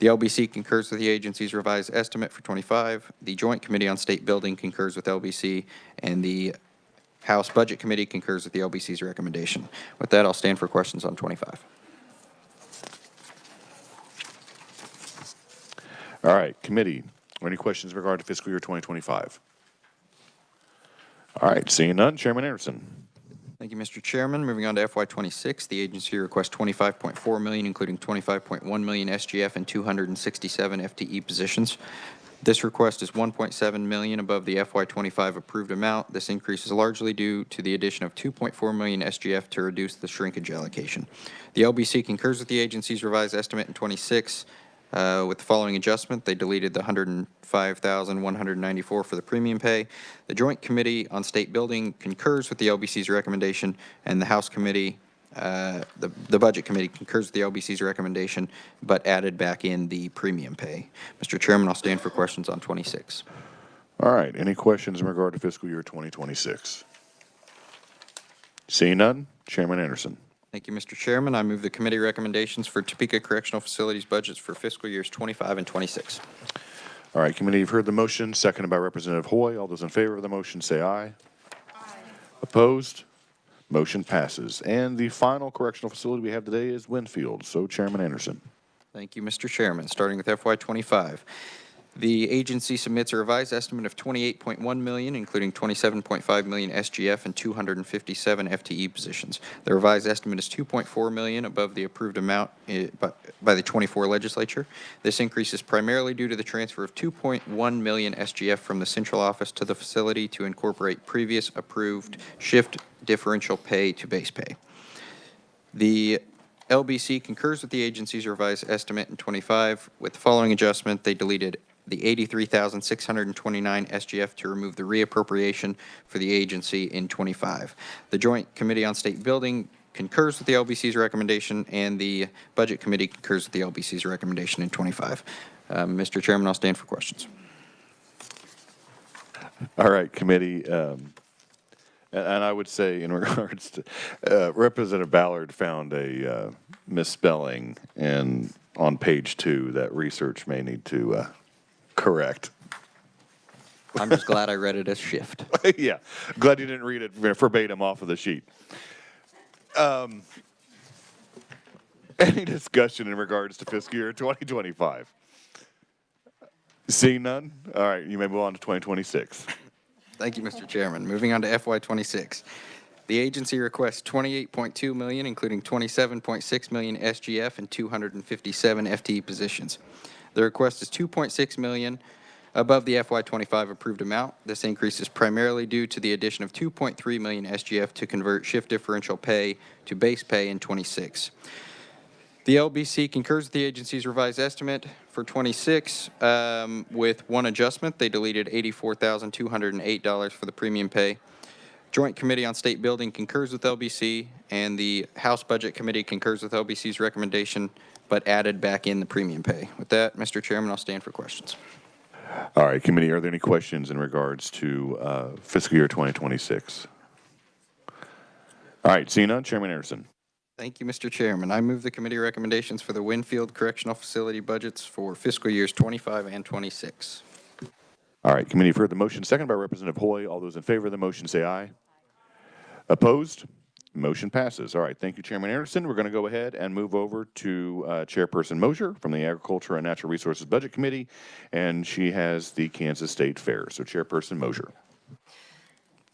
Speaker 9: The LBC concurs with the agency's revised estimate for 25. The Joint Committee on State Building concurs with LBC, and the House Budget Committee concurs with the LBC's recommendation. With that, I'll stand for questions on 25.
Speaker 1: All right, committee, any questions in regard to fiscal year 2025? All right, seeing none, Chairman Anderson.
Speaker 9: Thank you, Mr. Chairman. Moving on to FY26, the agency requests $25.4 million, including $25.1 million SGF and 267 FTE positions. This request is $1.7 million above the FY25 approved amount. This increase is largely due to the addition of $2.4 million SGF to reduce the shrinkage allocation. The LBC concurs with the agency's revised estimate in 26. With the following adjustment, they deleted the $105,194 for the premium pay. The Joint Committee on State Building concurs with the LBC's recommendation, and the House Committee, the Budget Committee concurs with the LBC's recommendation, but added back in the premium pay. Mr. Chairman, I'll stand for questions on 26.
Speaker 1: All right, any questions in regard to fiscal year 2026? Seeing none, Chairman Anderson.
Speaker 9: Thank you, Mr. Chairman. I move the committee recommendations for Topeka Correctional Facilities budgets for fiscal years 25 and 26.
Speaker 1: All right, committee, you've heard the motion, seconded by Representative Hoy. All those in favor of the motion say aye. Aye. Opposed? Motion passes. And the final correctional facility we have today is Winfield. So, Chairman Anderson.
Speaker 9: Thank you, Mr. Chairman. Starting with FY25. The agency submits a revised estimate of $28.1 million, including $27.5 million SGF and 257 FTE positions. The revised estimate is $2.4 million above the approved amount by the 24 legislature. This increase is primarily due to the transfer of $2.1 million SGF from the central office to the facility to incorporate previous approved shift differential pay to base pay. The LBC concurs with the agency's revised estimate in 25. With the following adjustment, they deleted the $83,629 SGF to remove the reappropriation for the agency in 25. The Joint Committee on State Building concurs with the LBC's recommendation, and the Budget Committee concurs with the LBC's recommendation in 25. Mr. Chairman, I'll stand for questions.
Speaker 1: All right, committee. And I would say in regards to, Representative Ballard found a misspelling on page 2 that research may need to correct.
Speaker 9: I'm just glad I read it as shift.
Speaker 1: Yeah, glad you didn't read it verbatim off of the sheet. Any discussion in regards to fiscal year 2025? Seeing none? All right, you may move on to 2026.
Speaker 9: Thank you, Mr. Chairman. Moving on to FY26. The agency requests $28.2 million, including $27.6 million SGF and 257 FTE positions. The request is $2.6 million above the FY25 approved amount. This increase is primarily due to the addition of $2.3 million SGF to convert shift differential pay to base pay in 26. The LBC concurs with the agency's revised estimate for 26 with one adjustment. They deleted $84,208 for the premium pay. Joint Committee on State Building concurs with LBC, and the House Budget Committee concurs with LBC's recommendation, but added back in the premium pay. With that, Mr. Chairman, I'll stand for questions.
Speaker 1: All right, committee, are there any questions in regards to fiscal year 2026? All right, seeing none, Chairman Anderson.
Speaker 9: Thank you, Mr. Chairman. I move the committee recommendations for the Winfield Correctional Facility budgets for fiscal years 25 and 26.
Speaker 1: All right, committee, you've heard the motion, seconded by Representative Hoy. All those in favor of the motion say aye. Opposed? Motion passes. All right, thank you, Chairman Anderson. We're going to go ahead and move over to Chairperson Mosier from the Agriculture and Natural Resources Budget Committee, and she has the Kansas State Fair. So, Chairperson Mosier.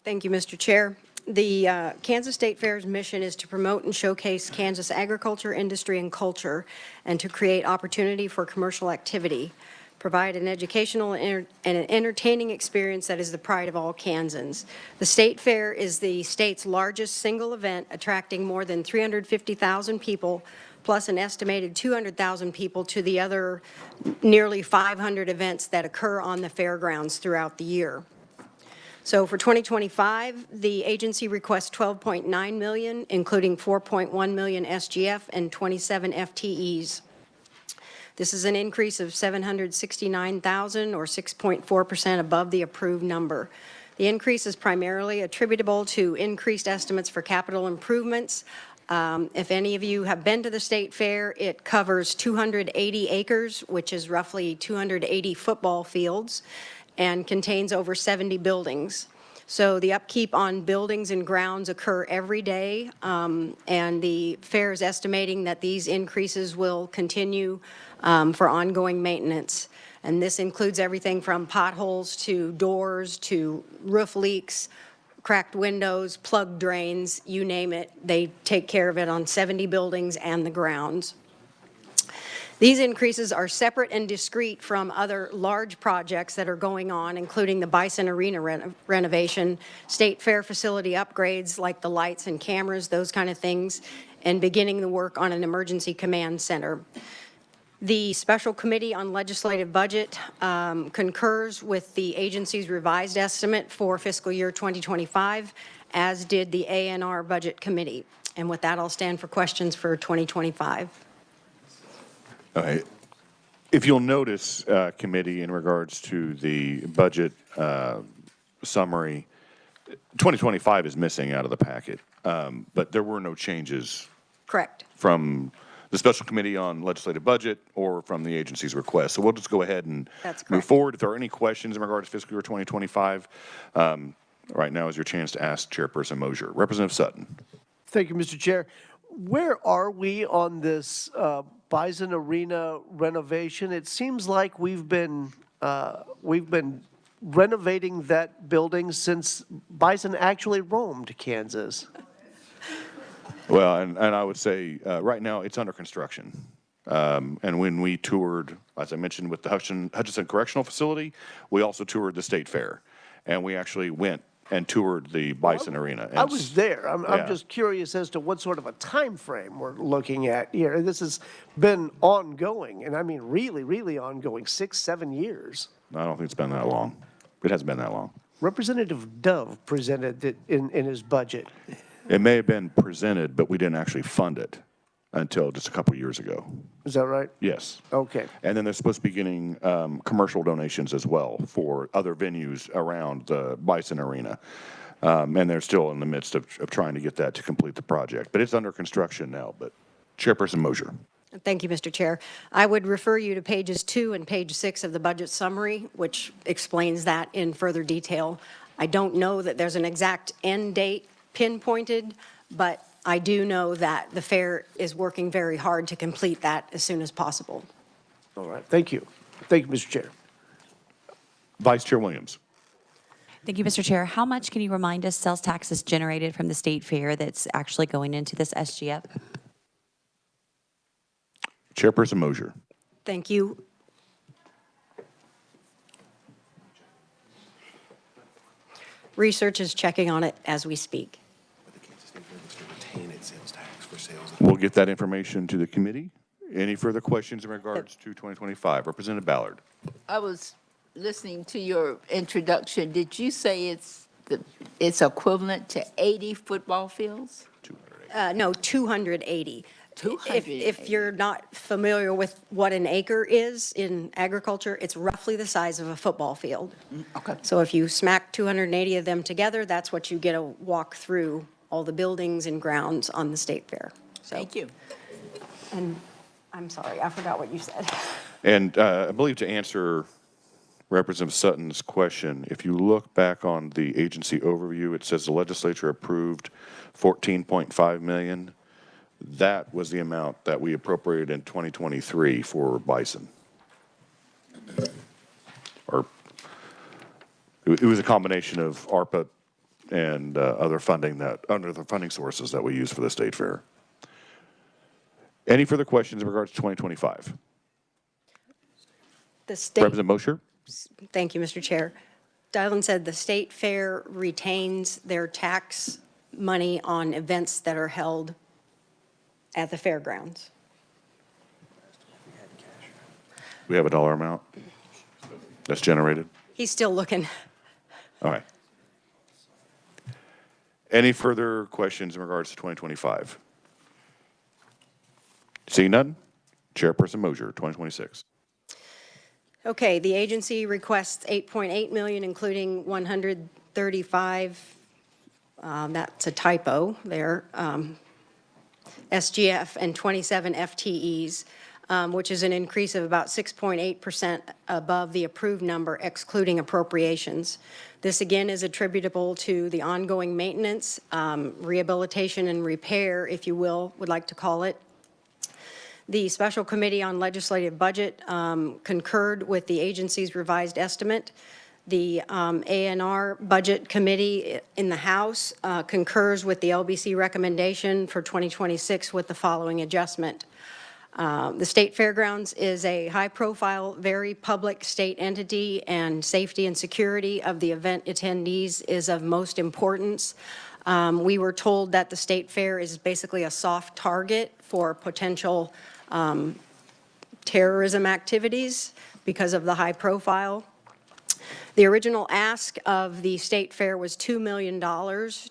Speaker 7: Thank you, Mr. Chair. The Kansas State Fair's mission is to promote and showcase Kansas agriculture, industry, and culture, and to create opportunity for commercial activity, provide an educational and an entertaining experience that is the pride of all Kansans. The State Fair is the state's largest single event, attracting more than 350,000 people, plus an estimated 200,000 people to the other nearly 500 events that occur on the fairgrounds throughout the year. So for 2025, the agency requests $12.9 million, including $4.1 million SGF and 27 FTEs. This is an increase of $769,000 or 6.4% above the approved number. The increase is primarily attributable to increased estimates for capital improvements. If any of you have been to the State Fair, it covers 280 acres, which is roughly 280 football fields, and contains over 70 buildings. So the upkeep on buildings and grounds occur every day, and the fair is estimating that these increases will continue for ongoing maintenance. And this includes everything from potholes to doors to roof leaks, cracked windows, plugged drains, you name it. They take care of it on 70 buildings and the grounds. These increases are separate and discrete from other large projects that are going on, including the Bison Arena renovation, state fair facility upgrades like the lights and cameras, those kind of things, and beginning the work on an emergency command center. The Special Committee on Legislative Budget concurs with the agency's revised estimate for fiscal year 2025, as did the ANR Budget Committee. And with that, I'll stand for questions for 2025.
Speaker 1: All right. If you'll notice, committee, in regards to the budget summary, 2025 is missing out of the packet, but there were no changes.
Speaker 7: Correct.
Speaker 1: From the Special Committee on Legislative Budget or from the agency's request. So we'll just go ahead and move forward. If there are any questions in regard to fiscal year 2025, right now is your chance to ask Chairperson Mosier. Representative Sutton.
Speaker 16: Thank you, Mr. Chair. Where are we on this Bison Arena renovation? It seems like we've been renovating that building since Bison actually roamed Kansas.
Speaker 1: Well, and I would say right now it's under construction. And when we toured, as I mentioned, with the Hutchinson Correctional Facility, we also toured the State Fair. And we actually went and toured the Bison Arena. And
Speaker 16: I was there. I'm just curious as to what sort of a time frame we're looking at here. This has been ongoing, and I mean really, really ongoing, 6-7 years.
Speaker 1: I don't think it's been that long. It hasn't been that long.
Speaker 16: Representative Dove presented it in his budget.
Speaker 1: It may have been presented, but we didn't actually fund it until just a couple years ago.
Speaker 16: Is that right?
Speaker 1: Yes.
Speaker 16: Okay.
Speaker 1: And then they're supposed to be getting commercial donations as well for other venues around the Bison Arena. And they're still in the midst of trying to get that to complete the project. But it's under construction now. But Chairperson Mosier.
Speaker 7: Thank you, Mr. Chair. I would refer you to pages 2 and page 6 of the budget summary, which explains that in further detail. I don't know that there's an exact end date pinpointed, but I do know that the fair is working very hard to complete that as soon as possible.
Speaker 16: All right. Thank you. Thank you, Mr. Chair.
Speaker 1: Vice Chair Williams.
Speaker 17: Thank you, Mr. Chair. How much, can you remind us, sales tax is generated from the state fair that's actually going into this SGF?
Speaker 1: Chairperson Mosier.
Speaker 7: Thank you. Research is checking on it as we speak.
Speaker 1: We'll get that information to the committee. Any further questions in regards to 2025? Representative Ballard.
Speaker 5: I was listening to your introduction. Did you say it's equivalent to 80 football fields?
Speaker 7: No, 280.
Speaker 5: 280.
Speaker 7: If you're not familiar with what an acre is in agriculture, it's roughly the size of a football field.
Speaker 5: Okay.
Speaker 7: So if you smack 280 of them together, that's what you get to walk through all the buildings and grounds on the state fair. So,
Speaker 5: Thank you.
Speaker 7: and I'm sorry, I forgot what you said.
Speaker 1: And I believe to answer Representative Sutton's question, if you look back on the agency overview, it says the legislature approved $14.5 million. That was the amount that we appropriated in 2023 for Bison. Or it was a combination of ARPA and other funding under the funding sources that we use for the state fair. Any further questions in regards to 2025?
Speaker 7: The state.
Speaker 1: Representative Mosher?
Speaker 7: Thank you, Mr. Chair. Dylan said the state fair retains their tax money on events that are held at the fairgrounds.
Speaker 1: We have a dollar amount that's generated?
Speaker 7: He's still looking.
Speaker 1: All right. Any further questions in regards to 2025? Seeing none, Chairperson Mosier, 2026.
Speaker 7: Okay, the agency requests 8.8 million, including 135, that's a typo there, SGF and 27 FTEs. which is an increase of about 6.8% above the approved number, excluding appropriations. This again is attributable to the ongoing maintenance, rehabilitation and repair, if you would like to call it. The Special Committee on Legislative Budget concurred with the agency's revised estimate. The A&R Budget Committee in the House concurs with the LBC recommendation for 2026 with the following adjustment. The State Fairgrounds is a high-profile, very public state entity, and safety and security of the event attendees is of most importance. We were told that the State Fair is basically a soft target for potential terrorism activities because of the high profile. The original ask of the State Fair was $2 million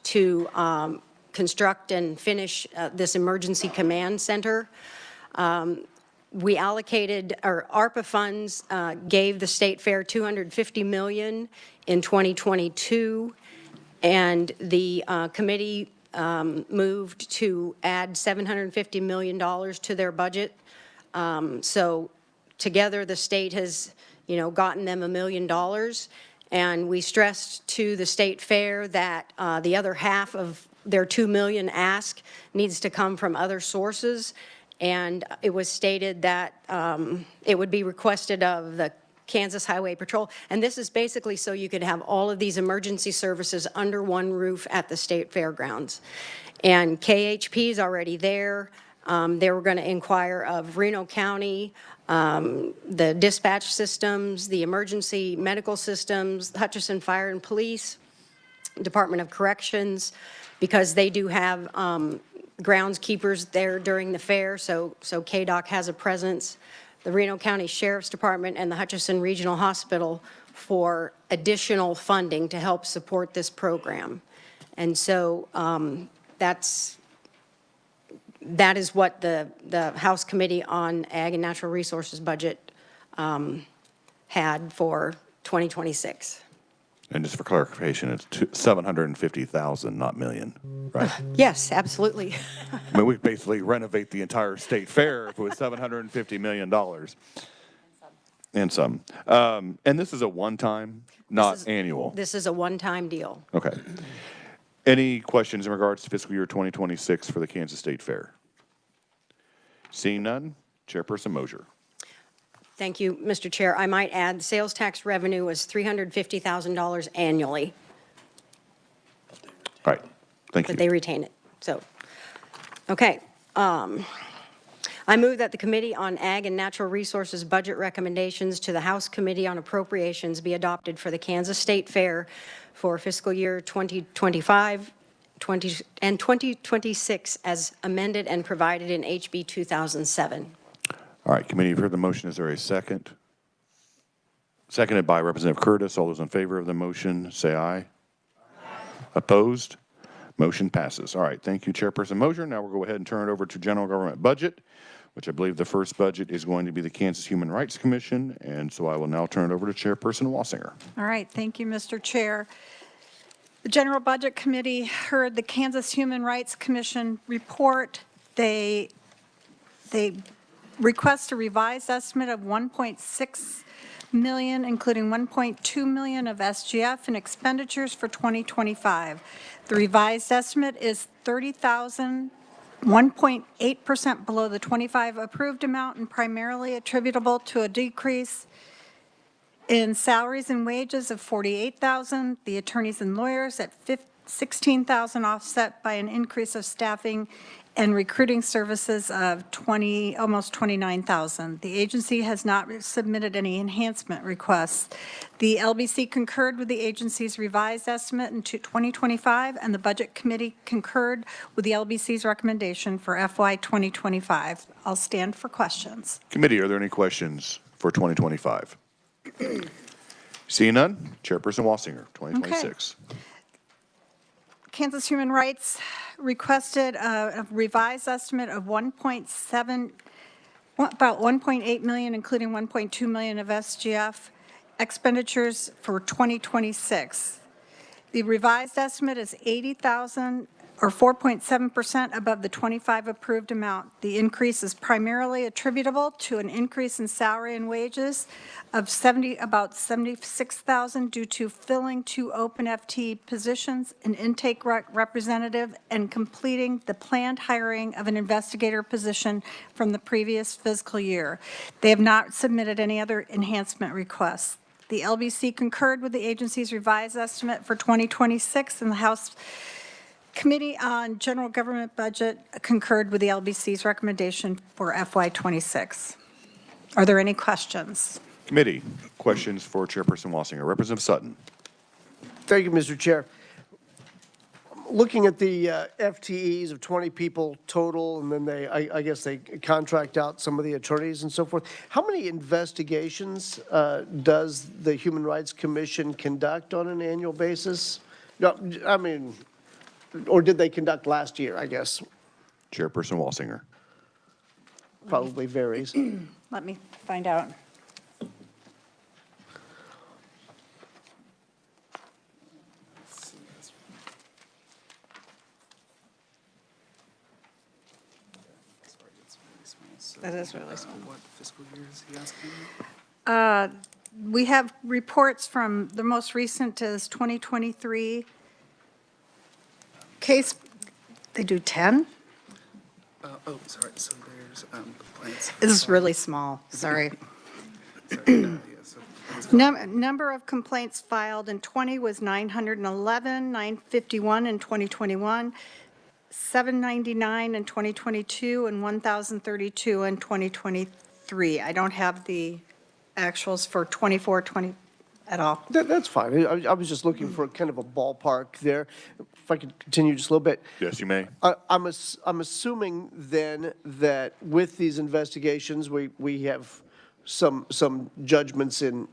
Speaker 7: to construct and finish this emergency command center. We allocated, or ARPA funds gave the State Fair $250 million in 2022, and the committee moved to add $750 million to their budget. So together the state has, gotten them $1 million. And we stressed to the State Fair that the other half of their $2 million ask needs to come from other sources. And it was stated that it would be requested of the Kansas Highway Patrol. And this is basically so you could have all of these emergency services under one roof at the State Fairgrounds. And KHP is already there. They were going to inquire of Reno County, the dispatch systems, the emergency medical systems, Hutchinson Fire and Police, Department of Corrections, because they do have groundskeepers there during the fair, so KDOC has a presence. The Reno County Sheriff's Department and the Hutchinson Regional Hospital for additional funding to help support this program. And so that is what the House Committee on Ag and Natural Resources budget had for 2026.
Speaker 1: And just for clarification, it's 750,000, not million, right?
Speaker 7: Yes, absolutely.
Speaker 1: I mean, we basically renovate the entire state fair if it was $750 million. And some. And this is a one-time, not annual.
Speaker 7: This is a one-time deal.
Speaker 1: Okay. Any questions in regards to fiscal year 2026 for the Kansas State Fair? Seeing none, Chairperson Mosier.
Speaker 7: Thank you, Mr. Chair. I might add, the sales tax revenue was $350,000 annually.
Speaker 1: All right, thank you.
Speaker 7: But they retain it, so. Okay. I move that the Committee on Ag and Natural Resources budget recommendations to the House Committee on Appropriations be adopted for the Kansas State Fair for fiscal year 2025 and 2026 as amended and provided in HB 2007.
Speaker 1: All right, committee, you've heard the motion. Is there a second? Seconded by Representative Curtis. All those in favor of the motion, say aye. Aye. Opposed? Motion passes. All right, thank you, Chairperson Mosier. Now we'll go ahead and turn it over to General Government Budget, which I believe the first budget is going to be the Kansas Human Rights Commission, and so I will now turn it over to Chairperson Wassinger.
Speaker 18: All right, thank you, Mr. Chair. The General Budget Committee heard the Kansas Human Rights Commission report. They request a revised estimate of $1.6 million, including $1.2 million of SGF and expenditures for 2025. The revised estimate is $30,000, 1.8% below the 25 approved amount, and primarily attributable to a decrease in salaries and wages of $48,000, the attorneys and lawyers at $16,000, offset by an increase of staffing and recruiting services of almost $29,000. The agency has not submitted any enhancement requests. The LBC concurred with the agency's revised estimate in 2025, and the Budget Committee concurred with the LBC's recommendation for FY 2025. I'll stand for questions.
Speaker 1: Committee, are there any questions for 2025? Seeing none, Chairperson Wassinger, 2026.
Speaker 18: Okay. Kansas Human Rights requested a revised estimate of about $1.8 million, including $1.2 million of SGF expenditures for 2026. The revised estimate is $80,000, or 4.7% above the 25 approved amount. The increase is primarily attributable to an increase in salary and wages of about $76,000 due to filling 2 open FTE positions, an intake representative, and completing the planned hiring of an investigator position from the previous fiscal year. They have not submitted any other enhancement requests. The LBC concurred with the agency's revised estimate for 2026, and the House Committee on General Government Budget concurred with the LBC's recommendation for FY26. Are there any questions?
Speaker 1: Committee, questions for Chairperson Wassinger. Representative Sutton.
Speaker 16: Thank you, Mr. Chair. Looking at the FTEs of 20 people total, and then I guess they contract out some of the attorneys and so forth. How many investigations does the Human Rights Commission conduct on an annual basis? No, I mean, or did they conduct last year, I guess?
Speaker 1: Chairperson Wassinger.
Speaker 16: Probably varies.
Speaker 18: Let me find out. That is really small.
Speaker 19: What fiscal year is he asking?
Speaker 18: We have reports from, the most recent is 2023. Case, they do 10?
Speaker 19: Oh, sorry, so there's complaints.
Speaker 18: This is really small, sorry. Number of complaints filed in 20 was 911, 951 in 2021, 799 in 2022, and 1,032 in 2023. I don't have the actuals for 24, 20 at all.
Speaker 16: That's fine. I was just looking for kind of a ballpark there. If I could continue just a little bit.
Speaker 1: Yes, you may.
Speaker 16: I'm assuming then that with these investigations, we have some judgments in,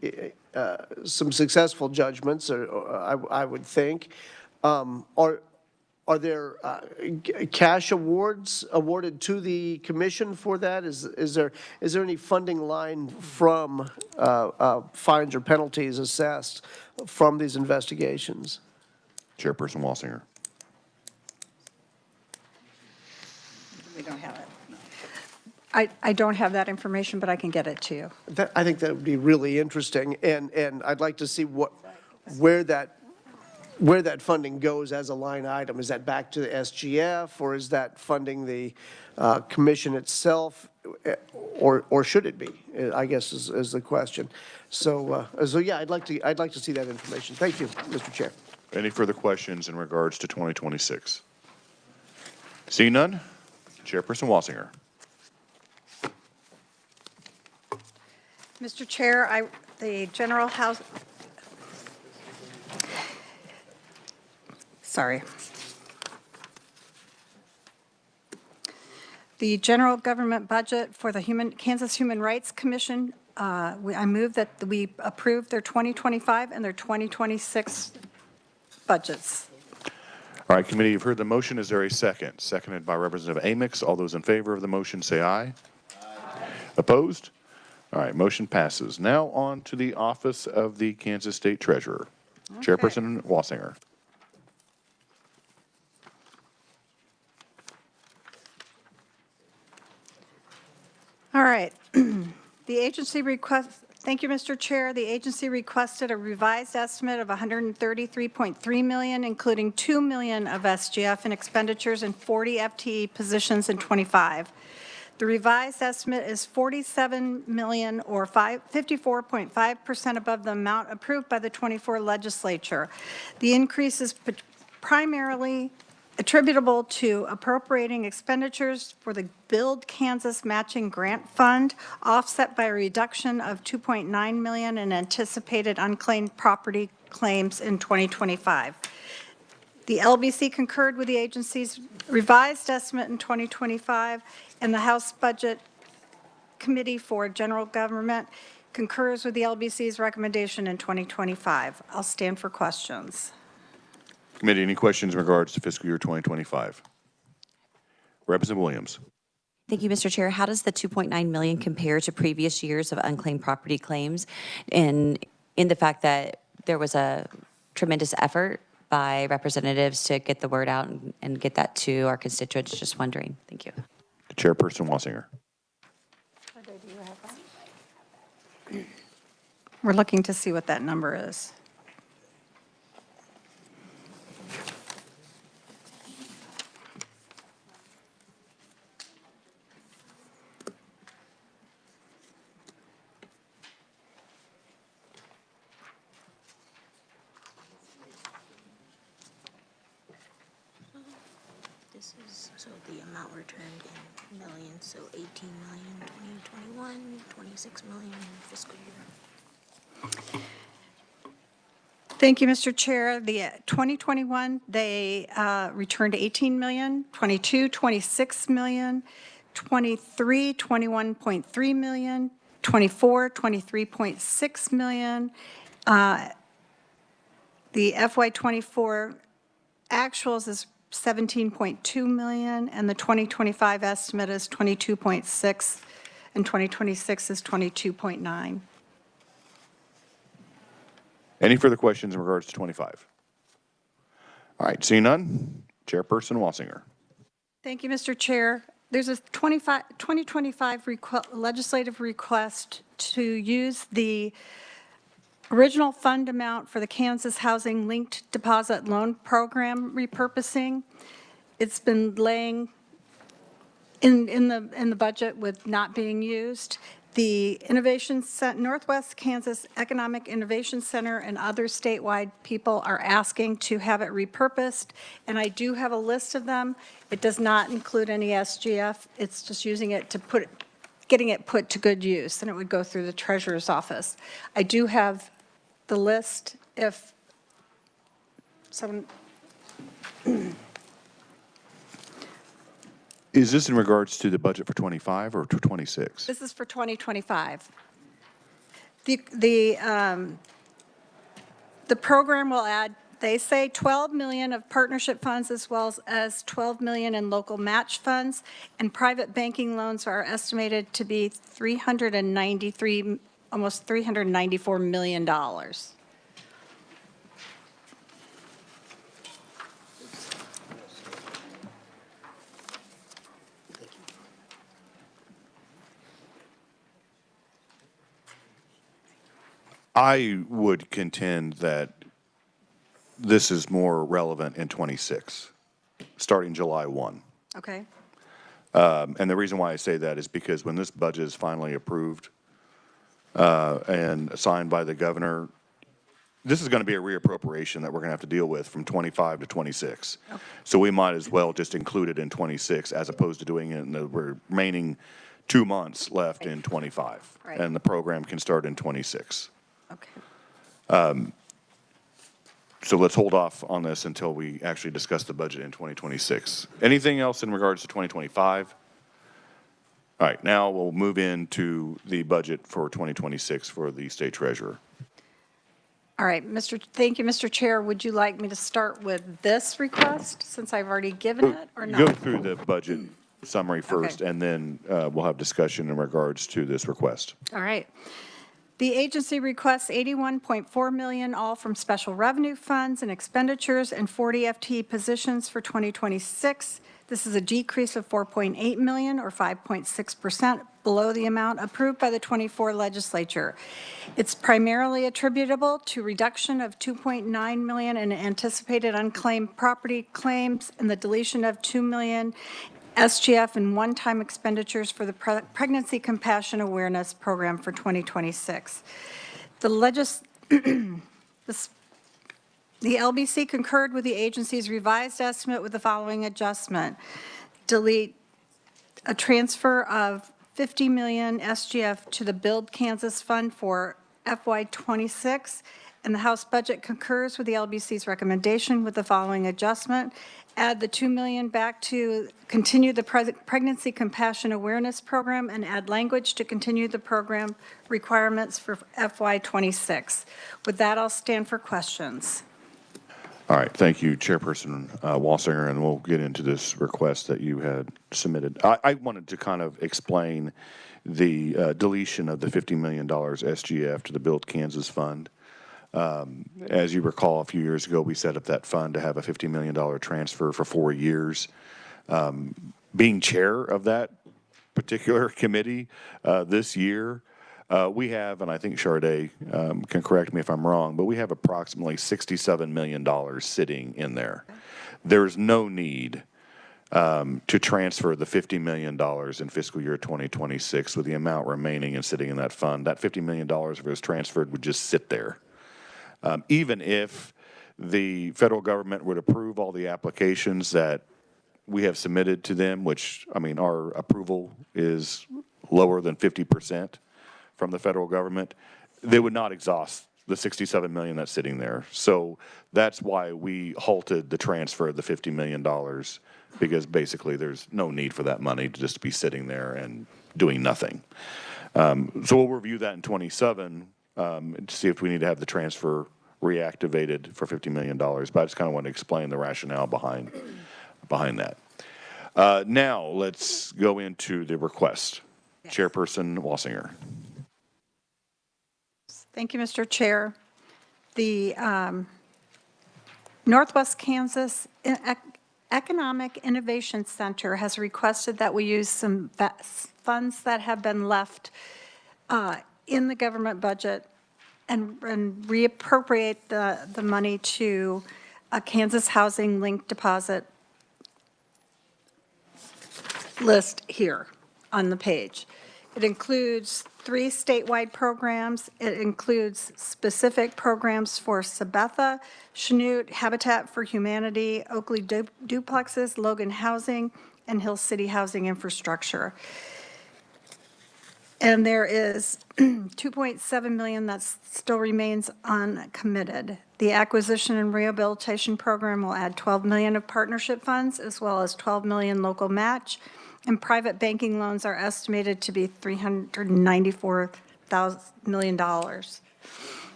Speaker 16: some successful judgments, or I would think. Are there cash awards awarded to the commission for that? Is there any funding line from fines or penalties assessed from these investigations?
Speaker 1: Chairperson Wassinger.
Speaker 18: We don't have it. I don't have that information, but I can get it to you.
Speaker 16: I think that would be really interesting, and I'd like to see where that funding goes as a line item. Is that back to the SGF, or is that funding the commission itself, or should it be? I guess is the question. So yeah, I'd like to see that information. Thank you, Mr. Chair.
Speaker 1: Any further questions in regards to 2026? Seeing none, Chairperson Wassinger.
Speaker 18: Mr. Chair, the General House, sorry. The general government budget for the Kansas Human Rights Commission, I move that we approve their 2025 and their 2026 budgets.
Speaker 1: All right, committee, you've heard the motion. Is there a second? Seconded by Representative Amix. All those in favor of the motion say aye. Aye. Opposed? All right, motion passes. Now on to the office of the Kansas State Treasurer. Okay. Chairperson Wassinger.
Speaker 18: All right. The agency thank you, Mr. Chair. The agency requested a revised estimate of $133.3 million, including $2 million of SGF and expenditures and 40 FTE positions in 25. The revised estimate is $47 million, or 54.5% above the amount approved by the 24 legislature. The increase is primarily attributable to appropriating expenditures for the Build Kansas Matching Grant Fund, offset by a reduction of $2.9 million in anticipated unclaimed property claims in 2025. The LBC concurred with the agency's revised estimate in 2025, and the House Budget Committee for General Government concurs with the LBC's recommendation in 2025. I'll stand for questions.
Speaker 1: Committee, any questions in regards to fiscal year 2025? Representative Williams.
Speaker 17: Thank you, Mr. Chair. How does the $2.9 million compare to previous years of unclaimed property claims, in the fact that there was a tremendous effort by representatives to get the word out and get that to our constituents. Just wondering. Thank you.
Speaker 1: Chairperson Wassinger.
Speaker 18: We're looking to see what that number is.
Speaker 20: This is, so the amount returned in millions, so 18 million 2021, 26 million fiscal year.
Speaker 18: Thank you, Mr. Chair. The 2021, they returned 18 million, 22, 26 million, 23, 21.3 million, 24, 23.6 million. The FY24 actuals is 17.2 million, and the 2025 estimate is 22.6, and 2026 is 22.9.
Speaker 1: Any further questions in regards to 25? All right, seeing none, Chairperson Wassinger.
Speaker 18: Thank you, Mr. Chair. There's a 2025 legislative request to use the original fund amount for the Kansas Housing Linked Deposit Loan Program repurposing. It's been laying in the budget with not being used. The Northwest Kansas Economic Innovation Center and other statewide people are asking to have it repurposed, and I do have a list of them. It does not include any SGF. It's just using it to getting it put to good use, and it would go through the treasurer's office. I do have the list if someone.
Speaker 1: Is this in regards to the budget for 25 or 26?
Speaker 18: This is for 2025. The program will add, they say 12 million of partnership funds as well as 12 million in local match funds, and private banking loans are estimated to be almost $394 million.
Speaker 1: I would contend that this is more relevant in 26, starting July 1.
Speaker 18: Okay.
Speaker 1: And the reason why I say that is because when this budget is finally approved and signed by the governor, this is going to be a reappropriation that we're going to have to deal with from 25 to 26. Okay. So we might as well just include it in 26 as opposed to doing it in the remaining 2 months left in 25.
Speaker 18: Right.
Speaker 1: And the program can start in 26.
Speaker 18: Okay.
Speaker 1: So let's hold off on this until we actually discuss the budget in 2026. Anything else in regards to 2025? All right, now we'll move into the budget for 2026 for the state treasurer.
Speaker 18: All right, thank you, Mr. Chair. Would you like me to start with this request since I've already given it or not?
Speaker 1: Go through the budget summary first, and then we'll have discussion in regards to this request.
Speaker 18: All right. The agency requests $81.4 million, all from special revenue funds and expenditures, and 40 FTE positions for 2026. This is a decrease of $4.8 million, or 5.6%, below the amount approved by the 24 legislature. It's primarily attributable to reduction of $2.9 million in anticipated unclaimed property claims and the deletion of $2 million SGF and one-time expenditures for the Pregnancy Compassion Awareness Program for 2026. The LBC concurred with the agency's revised estimate with the following adjustment. Delete a transfer of 50 million SGF to the Build Kansas Fund for FY26, and the House budget concurs with the LBC's recommendation with the following adjustment. Add the $2 million back to continue the Pregnancy Compassion Awareness Program and add language to continue the program requirements for FY26. With that, I'll stand for questions.
Speaker 1: All right, thank you, Chairperson Wassinger, and we'll get into this request that you had submitted. I wanted to kind of explain the deletion of the $50 million SGF to the Build Kansas Fund. As you recall, a few years ago, we set up that fund to have a $50 million transfer for 4 years. Being chair of that particular committee this year, we have, and I think Charday can correct me if I'm wrong, but we have approximately $67 million sitting in there. There's no need to transfer the $50 million in fiscal year 2026 with the amount remaining and sitting in that fund. That $50 million, if it was transferred, would just sit there. Even if the federal government would approve all the applications that we have submitted to them, which, I mean, our approval is lower than 50% from the federal government, they would not exhaust the $67 million that's sitting there. So that's why we halted the transfer of the $50 million, because basically there's no need for that money to just be sitting there and doing nothing. So we'll review that in 27 to see if we need to have the transfer reactivated for $50 million. But I just kind of want to explain the rationale behind that. Now let's go into the request. Yes. Chairperson Wassinger.
Speaker 18: Thank you, Mr. Chair. The Northwest Kansas Economic Innovation Center has requested that we use some funds that have been left in the government budget and reappropriate the money to a Kansas Housing Link Deposit list here on the page. It includes 3 statewide programs. It includes specific programs for Sabetha, Chanute, Habitat for Humanity, Oakley Duplexes, Logan Housing, and Hill City Housing Infrastructure. And there is $2.7 million that still remains uncommitted. The acquisition and rehabilitation program will add $12 million of partnership funds, as well as $12 million local match. And private banking loans are estimated to be $394 million.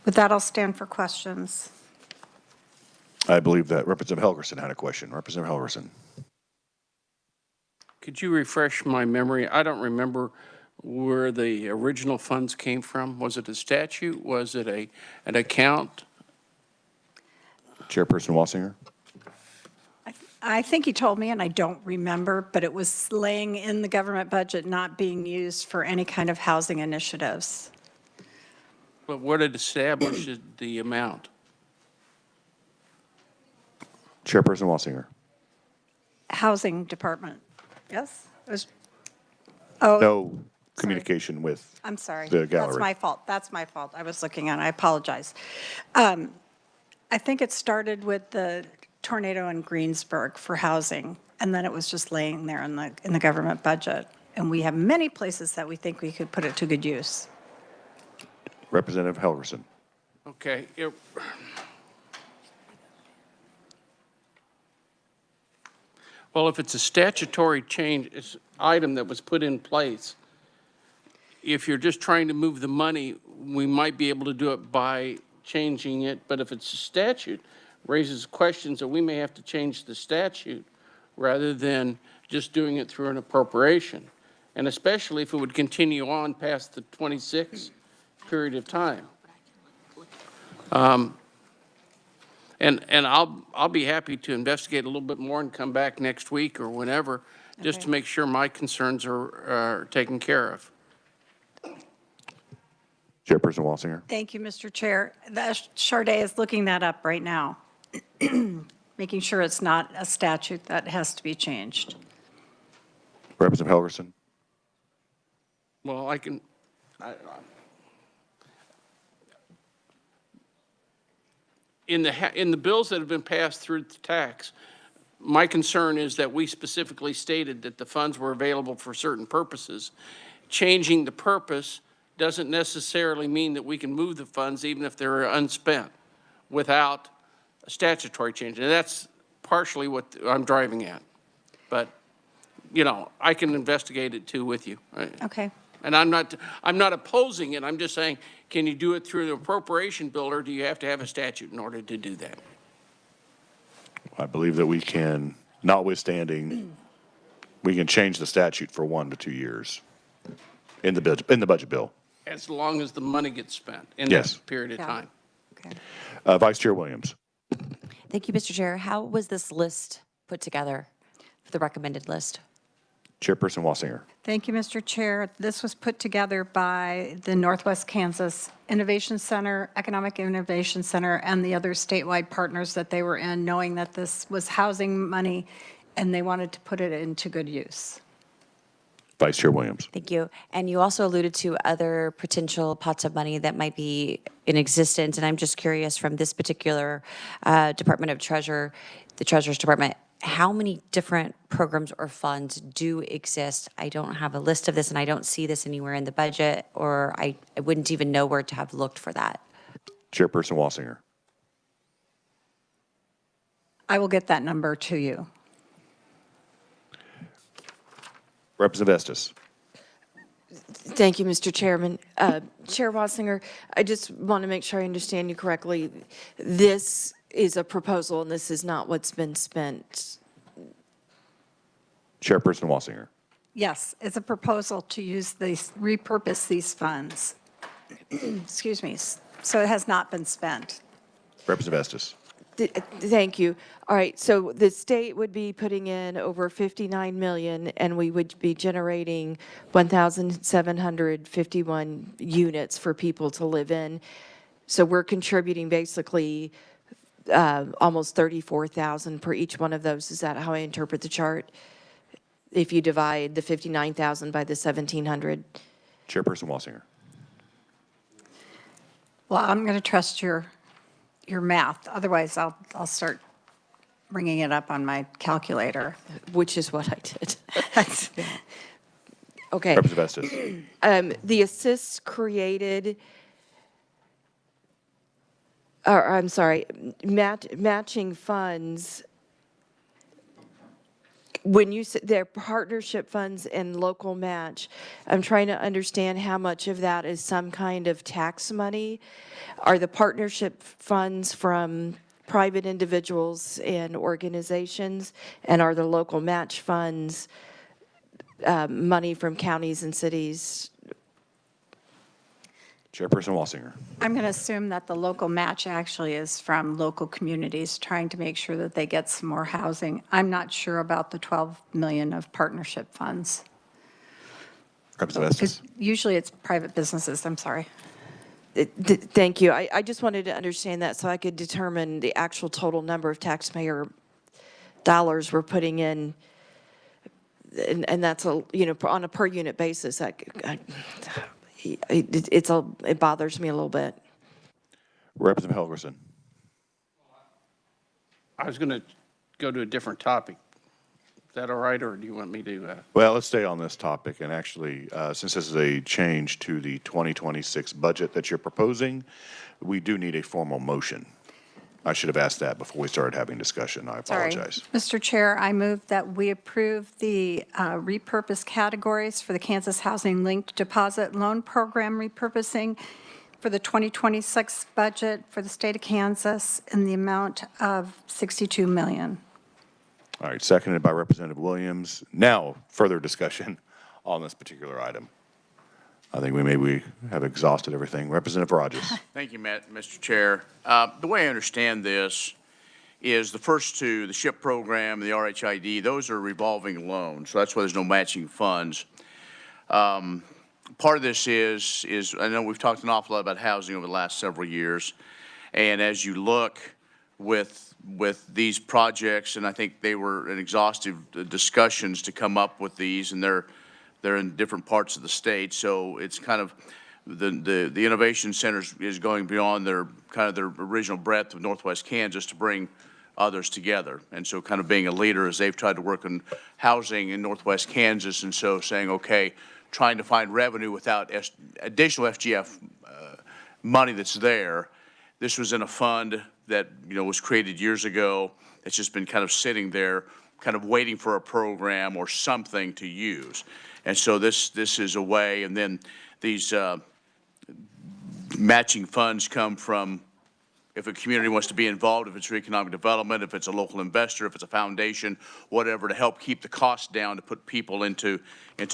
Speaker 18: With that, I'll stand for questions.
Speaker 1: I believe that Representative Helgerson had a question. Representative Helgerson.
Speaker 4: Could you refresh my memory? I don't remember where the original funds came from. Was it a statute? Was it an account?
Speaker 1: Chairperson Wassinger.
Speaker 18: I think he told me, and I don't remember, but it was laying in the government budget, not being used for any kind of housing initiatives.
Speaker 4: But what had established the amount?
Speaker 1: Chairperson Wassinger.
Speaker 18: Housing Department. Yes? It was, oh.
Speaker 1: No communication with
Speaker 18: I'm sorry.
Speaker 1: The gallery.
Speaker 18: That's my fault. That's my fault. I was looking at it. I apologize. I think it started with the tornado in Greensburg for housing, and then it was just laying there in the government budget. And we have many places that we think we could put it to good use.
Speaker 1: Representative Helgerson.
Speaker 4: Okay. Well, if it's a statutory change item that was put in place, if you're just trying to move the money, we might be able to do it by changing it. But if it's a statute, raises questions that we may have to change the statute rather than just doing it through an appropriation. And especially if it would continue on past the 26 period of time. And I'll be happy to investigate a little bit more and come back next week or whenever, just to make sure my concerns are taken care of.
Speaker 1: Chairperson Wassinger.
Speaker 18: Thank you, Mr. Chair. Charday is looking that up right now, making sure it's not a statute that has to be changed.
Speaker 1: Representative Helgerson.
Speaker 4: Well, in the bills that have been passed through the tax, my concern is that we specifically stated that the funds were available for certain purposes. Changing the purpose doesn't necessarily mean that we can move the funds even if they're unspent without a statutory change. And that's partially what I'm driving at. But, you know, I can investigate it too with you.
Speaker 18: Okay.
Speaker 4: And I'm not opposing it. I'm just saying, can you do it through the appropriation bill, or do you have to have a statute in order to do that?
Speaker 1: I believe that we can, notwithstanding, we can change the statute for 1 to 2 years in the budget bill.
Speaker 4: as long as the money gets spent in
Speaker 1: Yes.
Speaker 4: that period of
Speaker 5: Yeah.
Speaker 4: time.
Speaker 1: Vice Chair Williams.
Speaker 17: Thank you, Mr. Chair. How was this list put together, the recommended list?
Speaker 1: Chairperson Wassinger.
Speaker 18: Thank you, Mr. Chair. This was put together by the Northwest Kansas Innovation Center, Economic Innovation Center, and the other statewide partners that they were in, knowing that this was housing money and they wanted to put it into good use.
Speaker 1: Vice Chair Williams.
Speaker 17: Thank you. And you also alluded to other potential pots of money that might be in existence. And I'm just curious from this particular Department of Treasurer, the Treasurer's Department, how many different programs or funds do exist? I don't have a list of this, and I don't see this anywhere in the budget, or I wouldn't even know where to have looked for that.
Speaker 1: Chairperson Wassinger.
Speaker 18: I will get that number to you.
Speaker 1: Representative Estes.
Speaker 21: Thank you, Mr. Chairman. Chair Wassinger, I just want to make sure I understand you correctly. This is a proposal, and this is not what's been spent.
Speaker 1: Chairperson Wassinger.
Speaker 18: Yes, it's a proposal to use these, repurpose these funds. Excuse me. So it has not been spent.
Speaker 1: Representative Estes.
Speaker 21: Thank you. All right, so the state would be putting in over 59 million, and we would be generating 1,751 units for people to live in. So we're contributing basically almost 34,000 per each one of those. Is that how I interpret the chart? If you divide the 59,000 by the 1,700.
Speaker 1: Chairperson Wassinger.
Speaker 18: Well, I'm going to trust your math. Otherwise, I'll start bringing it up on my calculator.
Speaker 21: Which is what I did. Okay.
Speaker 1: Representative Estes.
Speaker 21: The assists created, or I'm sorry, matching funds, when you say they're partnership funds and local match, I'm trying to understand how much of that is some kind of tax money. Are the partnership funds from private individuals and organizations? And are the local match funds money from counties and cities?
Speaker 1: Chairperson Wassinger.
Speaker 18: I'm going to assume that the local match actually is from local communities trying to make sure that they get some more housing. I'm not sure about the 12 million of partnership funds.
Speaker 1: Representative Estes.
Speaker 18: Usually it's private businesses. I'm sorry.
Speaker 21: Thank you. I just wanted to understand that so I could determine the actual total number of taxpayer dollars we're putting in. And that's a, on a per unit basis. It bothers me a little bit.
Speaker 1: Representative Helgerson.
Speaker 4: I was going to go to a different topic. Is that all right, or do you want me to?
Speaker 1: Well, let's stay on this topic. And actually, since this is a change to the 2026 budget that you're proposing, we do need a formal motion. I should have asked that before we started having discussion. I apologize.
Speaker 18: Mr. Chair, I move that we approve the repurposed categories for the Kansas Housing Linked Deposit Loan Program repurposing for the 2026 budget for the state of Kansas in the amount of $62 million.
Speaker 1: All right, seconded by Representative Williams. Now, further discussion on this particular item. I think we have exhausted everything. Representative Rogers.
Speaker 22: Thank you, Mr. Chair. The way I understand this is the first two, the SHIP program, the RHID, those are revolving loans, so that's why there's no matching funds. Part of this is I know we've talked an awful lot about housing over the last several years, and as you look with these projects, and I think they were in exhaustive discussions to come up with these, and they're in different parts of the state, so it's kind of the Innovation Center is going beyond their original breadth of Northwest Kansas to bring others together, and so kind of being a leader as they've tried to work on housing in Northwest Kansas, and so saying, okay, trying to find revenue without additional FGF money that's there. This was in a fund that was created years ago. It's just been kind of sitting there, kind of waiting for a program or something to use. And so this is a way, and then these matching funds come from if a community wants to be involved, if it's for economic development, if it's a local investor, if it's a foundation, whatever, to help keep the costs down, to put people into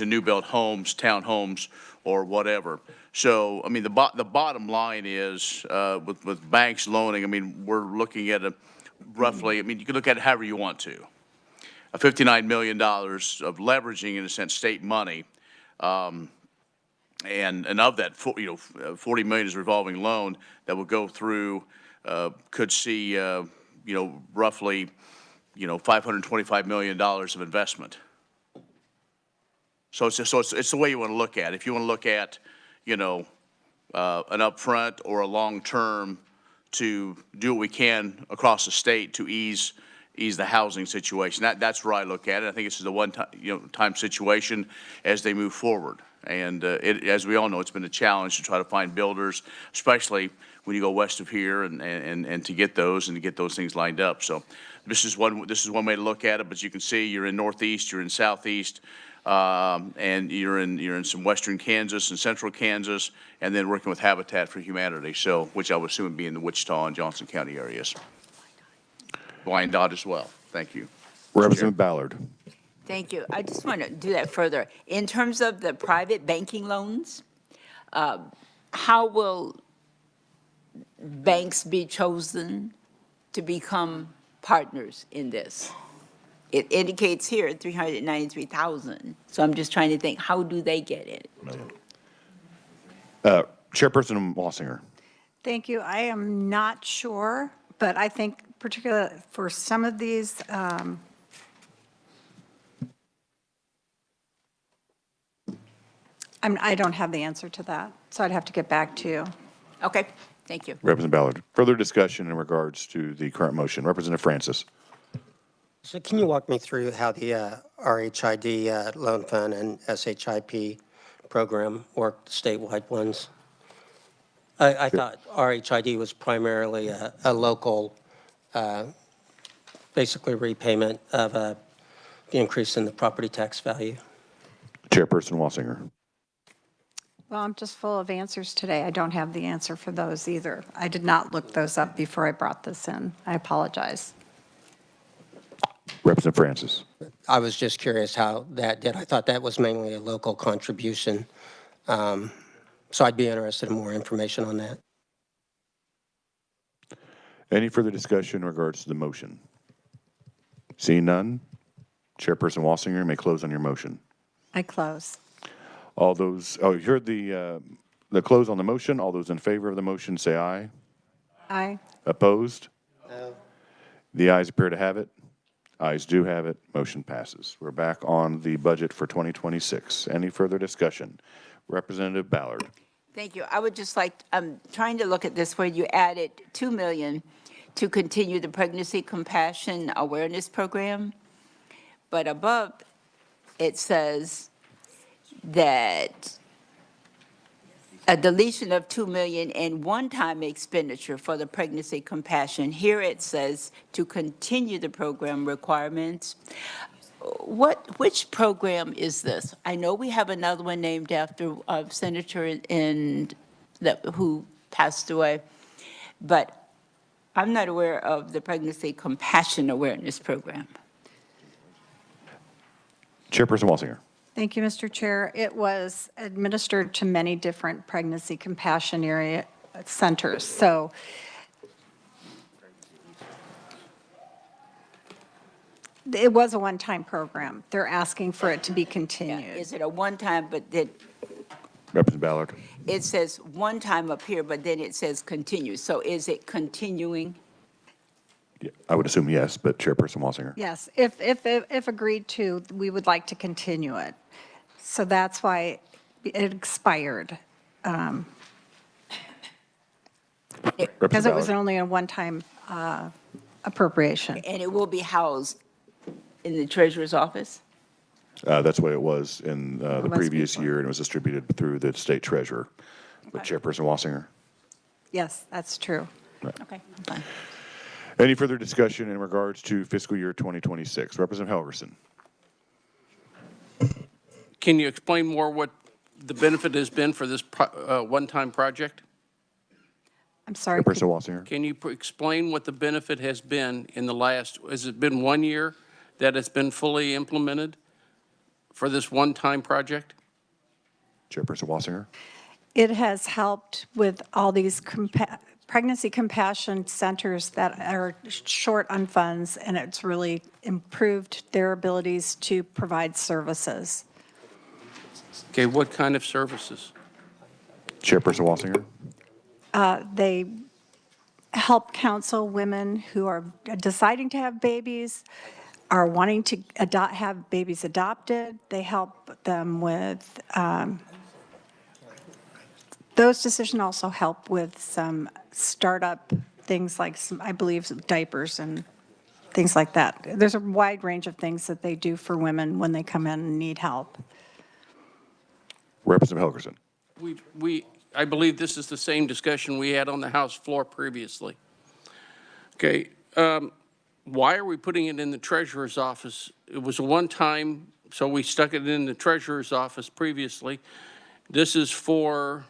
Speaker 22: new built homes, townhomes, or whatever. So, I mean, the bottom line is, with banks loaning, I mean, we're looking at roughly, I mean, you can look at it however you want to. $59 million of leveraging, in a sense, state money. And of that, 40 million is revolving loan that will go through, could see, roughly, $525 million of investment. So it's the way you want to look at it. If you want to look at, an upfront or a long-term to do what we can across the state to ease the housing situation. That's where I look at it. I think this is a one-time, situation as they move forward. And as we all know, it's been a challenge to try to find builders, especially when you go west of here and to get those things lined up. So this is one way to look at it. But you can see you're in Northeast, you're in Southeast, and you're in some western Kansas and central Kansas, and then working with Habitat for Humanity. So which I would assume would be in the Wichita and Johnson County areas. Wyandotte as well. Thank you.
Speaker 1: Representative Ballard.
Speaker 5: Thank you. I just want to do that further. In terms of the private banking loans, how will banks be chosen to become partners in this? It indicates here 393,000. So I'm just trying to think, how do they get it?
Speaker 1: Chairperson Wassinger.
Speaker 18: Thank you. I am not sure, but I think particularly for some of these, I don't have the answer to that, so I'd have to get back to you.
Speaker 5: Okay, thank you.
Speaker 1: Representative Ballard. Further discussion in regards to the current motion. Representative Francis.
Speaker 14: So can you walk me through how the RHID loan fund and SHIP program work, statewide ones? I thought RHID was primarily a local, basically repayment of the increase in the property tax value.
Speaker 1: Chairperson Wassinger.
Speaker 18: Well, I'm just full of answers today. I don't have the answer for those either. I did not look those up before I brought this in. I apologize.
Speaker 1: Representative Francis.
Speaker 14: I was just curious how that did. I thought that was mainly a local contribution. So I'd be interested in more information on that.
Speaker 1: Any further discussion in regards to the motion? Seeing none, Chairperson Wassinger may close on your motion.
Speaker 18: I close.
Speaker 1: All those, you heard the close on the motion. All those in favor of the motion say aye.
Speaker 18: Aye.
Speaker 1: Opposed?
Speaker 14: No.
Speaker 1: The ayes appear to have it. Ayes do have it. Motion passes. We're back on the budget for 2026. Any further discussion? Representative Ballard.
Speaker 5: Thank you. I would just like, I'm trying to look at this where you added $2 million to continue the Pregnancy Compassion Awareness Program. But above, it says that a deletion of $2 million in one-time expenditure for the Pregnancy Compassion. Here it says to continue the program requirements. Which program is this? I know we have another one named after a senator who passed away, but I'm not aware of the Pregnancy Compassion Awareness Program.
Speaker 1: Chairperson Wassinger.
Speaker 18: Thank you, Mr. Chair. It was administered to many different pregnancy compassion area centers. So it was a one-time program. They're asking for it to be continued.
Speaker 5: Is it a one-time, but then
Speaker 1: Representative Ballard.
Speaker 5: it says one time up here, but then it says continue. So is it continuing?
Speaker 1: Yeah, I would assume yes, but Chairperson Wassinger.
Speaker 18: Yes, if agreed to, we would like to continue it. So that's why it expired. Because it was only a one-time appropriation.
Speaker 5: And it will be housed in the treasurer's office?
Speaker 1: That's what it was in the previous year, and it was distributed through the state treasurer. But Chairperson Wassinger.
Speaker 18: Yes, that's true.
Speaker 1: Right.
Speaker 5: Okay, fine.
Speaker 1: Any further discussion in regards to fiscal year 2026? Representative Helgerson.
Speaker 4: Can you explain more what the benefit has been for this one-time project?
Speaker 18: I'm sorry.
Speaker 1: Chairperson Wassinger.
Speaker 4: Can you explain what the benefit has been in the last, has it been 1 year that it's been fully implemented for this one-time project?
Speaker 1: Chairperson Wassinger.
Speaker 18: It has helped with all these pregnancy compassion centers that are short on funds, and it's really improved their abilities to provide services.
Speaker 4: Okay, what kind of services?
Speaker 1: Chairperson Wassinger.
Speaker 18: They help counsel women who are deciding to have babies, are wanting to have babies adopted. They help them with, those decisions also help with some startup things like some, I believe, some diapers and things like that. There's a wide range of things that they do for women when they come in and need help.
Speaker 1: Representative Helgerson.
Speaker 4: I believe this is the same discussion we had on the House floor previously. Okay, why are we putting it in the treasurer's office? It was a one-time, so we stuck it in the treasurer's office previously. This is for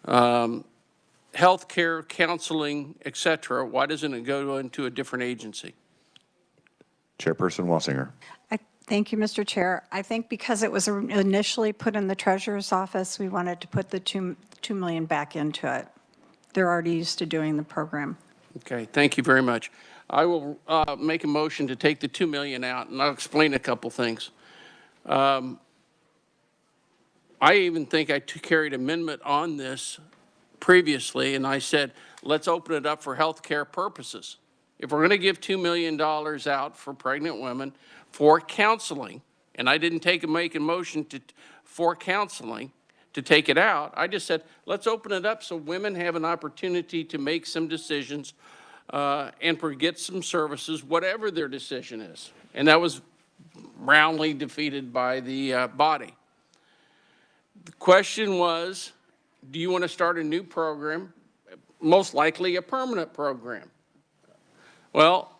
Speaker 4: health care, counseling, et cetera. Why doesn't it go into a different agency?
Speaker 1: Chairperson Wassinger.
Speaker 18: Thank you, Mr. Chair. I think because it was initially put in the treasurer's office, we wanted to put the $2 million back into it. They're already used to doing the program.
Speaker 4: Okay, thank you very much. I will make a motion to take the $2 million out, and I'll explain a couple things. I even think I carried amendment on this previously, and I said, let's open it up for health care purposes. If we're going to give $2 million out for pregnant women for counseling, and I didn't make a motion for counseling to take it out, I just said, let's open it up so women have an opportunity to make some decisions and get some services, whatever their decision is. And that was roundly defeated by the body. The question was, do you want to start a new program, most likely a permanent program? Well,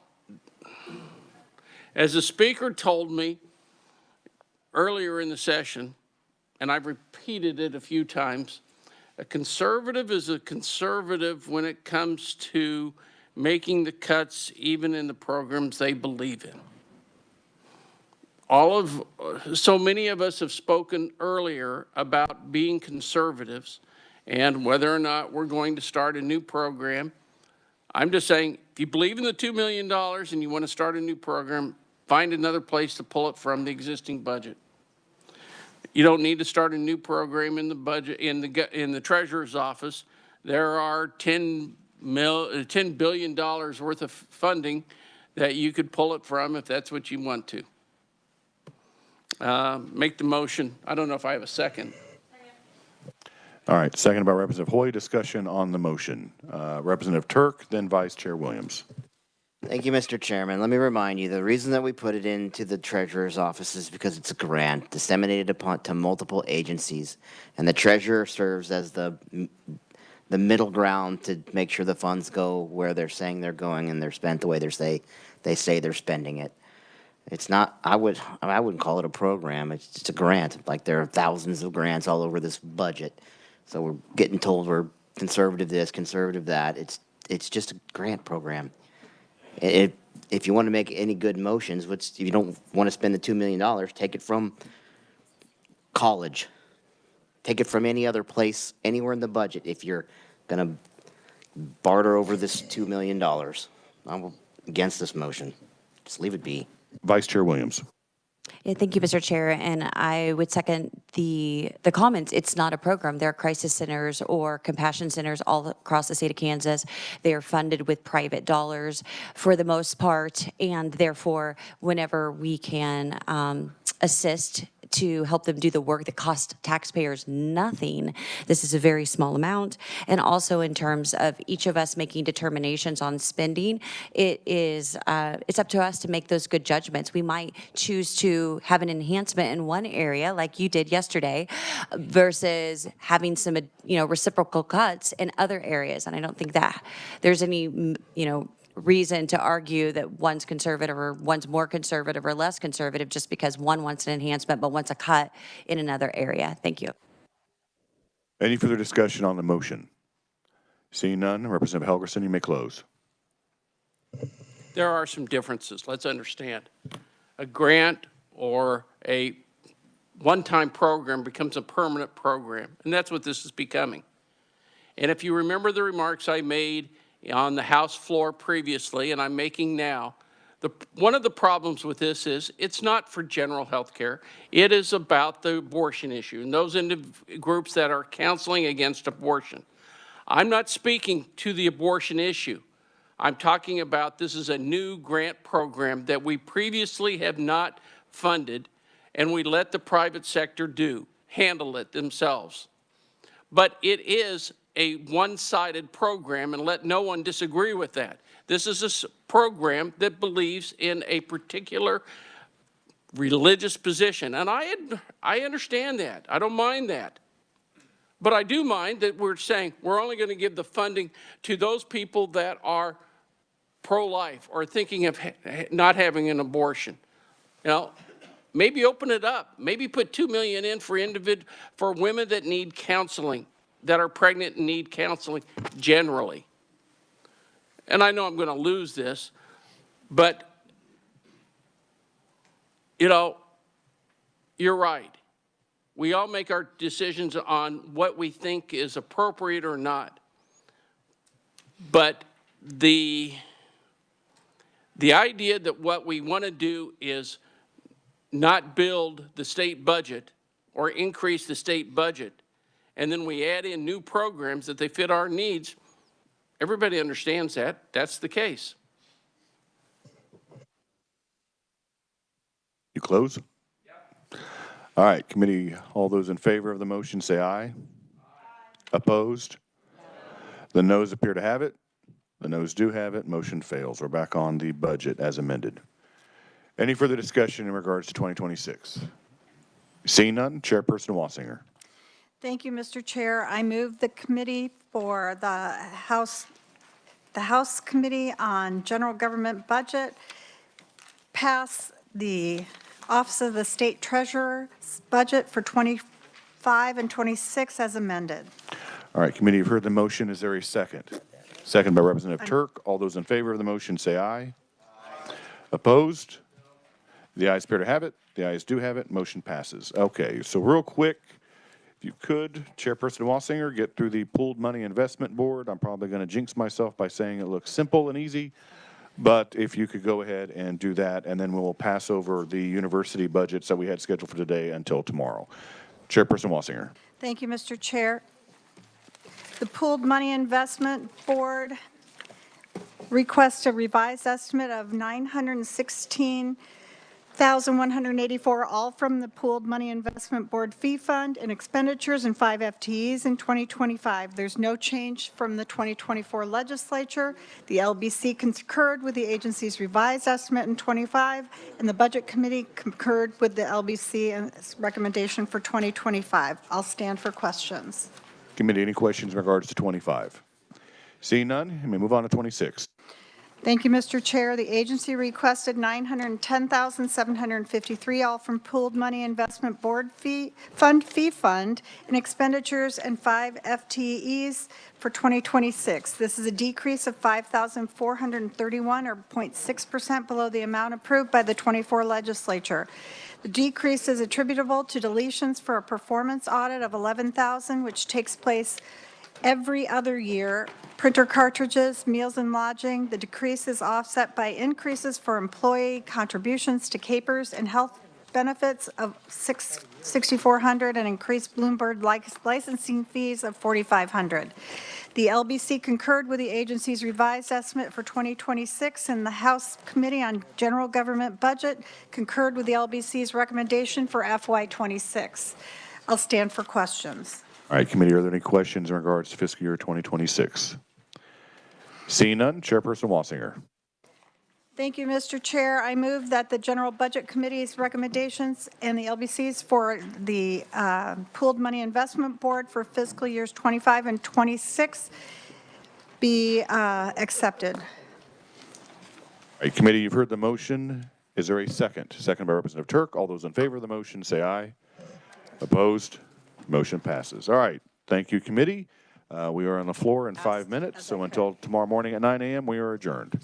Speaker 4: as the speaker told me earlier in the session, and I've repeated it a few times, a conservative is a conservative when it comes to making the cuts even in the programs they believe in. So many of us have spoken earlier about being conservatives and whether or not we're going to start a new program. I'm just saying, if you believe in the $2 million and you want to start a new program, find another place to pull it from the existing budget. You don't need to start a new program in the budget, in the treasurer's office. There are $10 billion worth of funding that you could pull it from if that's what you want to. Make the motion. I don't know if I have a second.
Speaker 1: All right, seconded by Representative Hoy. Discussion on the motion. Representative Turk, then Vice Chair Williams.
Speaker 13: Thank you, Mr. Chairman. Let me remind you, the reason that we put it into the treasurer's office is because it's a grant disseminated to multiple agencies, and the treasurer serves as the middle ground to make sure the funds go where they're saying they're going and they're spent the way they say they're spending it. It's not, I wouldn't call it a program. It's just a grant. Like there are thousands of grants all over this budget. So we're getting told we're conservative this, conservative that. It's just a grant program. If you want to make any good motions, if you don't want to spend the $2 million, take it from college. Take it from any other place, anywhere in the budget, if you're going to barter over this $2 million. I'm against this motion. Just leave it be.
Speaker 1: Vice Chair Williams.
Speaker 17: Yeah, thank you, Mr. Chair, and I would second the comments. It's not a program. There are crisis centers or compassion centers all across the state of Kansas. They are funded with private dollars for the most part, and therefore, whenever we can assist to help them do the work that costs taxpayers nothing. This is a very small amount. And also in terms of each of us making determinations on spending, it's up to us to make those good judgments. We might choose to have an enhancement in one area like you did yesterday versus having some, reciprocal cuts in other areas. And I don't think that there's any, reason to argue that one's conservative or one's more conservative or less conservative just because one wants an enhancement but wants a cut in another area. Thank you.
Speaker 1: Any further discussion on the motion? Seeing none, Representative Helgerson, you may close.
Speaker 4: There are some differences, let's understand. A grant or a one-time program becomes a permanent program, and that's what this is becoming. And if you remember the remarks I made on the House floor previously, and I'm making now, one of the problems with this is it's not for general health care. It is about the abortion issue and those groups that are counseling against abortion. I'm not speaking to the abortion issue. I'm talking about this is a new grant program that we previously have not funded, and we let the private sector handle it themselves. But it is a one-sided program, and let no one disagree with that. This is a program that believes in a particular religious position, and I understand that. I don't mind that. But I do mind that we're saying we're only going to give the funding to those people that are pro-life or thinking of not having an abortion. You know, maybe open it up. Maybe put $2 million in for women that need counseling, that are pregnant and need counseling generally. And I know I'm going to lose this, but, you know, you're right. We all make our decisions on what we think is appropriate or not. But the idea that what we want to do is not build the state budget or increase the state budget, and then we add in new programs that they fit our needs, everybody understands that. That's the case.
Speaker 1: You close? Yep. All right, committee, all those in favor of the motion say aye. Aye. Opposed? No. The noes appear to have it. The noes do have it. Motion fails. We're back on the budget as amended. Any further discussion in regards to 2026? Seeing none, Chairperson Wassinger.
Speaker 18: Thank you, Mr. Chair. I move the committee for the House Committee on General Government Budget pass the Office of the State Treasurer's budget for 25 and 26 as amended.
Speaker 1: All right, committee, you've heard the motion. Is there a second? Second by Representative Turk. All those in favor of the motion say aye. Aye. Opposed? The ayes appear to have it. The ayes do have it. Motion passes. Okay, so real quick, if you could, Chairperson Wassinger, get through the Pooled Money Investment Board. I'm probably going to jinx myself by saying it looks simple and easy, but if you could go ahead and do that, and then we'll pass over the university budgets that we had scheduled for today until tomorrow. Chairperson Wassinger.
Speaker 18: Thank you, Mr. Chair. The Pooled Money Investment Board requests a revised estimate of $916,184, all from the Pooled Money Investment Board fee fund and expenditures and 5 FTEs in 2025. There's no change from the 2024 legislature. The LBC concurred with the agency's revised estimate in 25, and the Budget Committee concurred with the LBC's recommendation for 2025. I'll stand for questions.
Speaker 1: Committee, any questions in regards to 25? Seeing none, we may move on to 26.
Speaker 18: Thank you, Mr. Chair. The agency requested $910,753, all from Pooled Money Investment Board fee fund and expenditures and 5 FTEs for 2026. This is a decrease of $5,431, or 0.6% below the amount approved by the 24 legislature. The decrease is attributable to deletions for a performance audit of $11,000, which takes place every other year. Printer cartridges, meals and lodging. The decrease is offset by increases for employee contributions to CAPERS and health benefits of $6,400 and increased Bloomberg licensing fees of $4,500. The LBC concurred with the agency's revised estimate for 2026, and the House Committee on General Government Budget concurred with the LBC's recommendation for FY26. I'll stand for questions.
Speaker 1: All right, committee, are there any questions in regards to fiscal year 2026? Seeing none, Chairperson Wassinger.
Speaker 18: Thank you, Mr. Chair. I move that the General Budget Committee's recommendations and the LBC's for the Pooled Money Investment Board for fiscal years 25 and 26 be accepted.
Speaker 1: All right, committee, you've heard the motion. Is there a second? Second by Representative Turk. All those in favor of the motion say aye. Opposed? Motion passes. All right. Thank you, committee. We are on the floor in 5 minutes, so until tomorrow morning at 9 a.m., we are adjourned.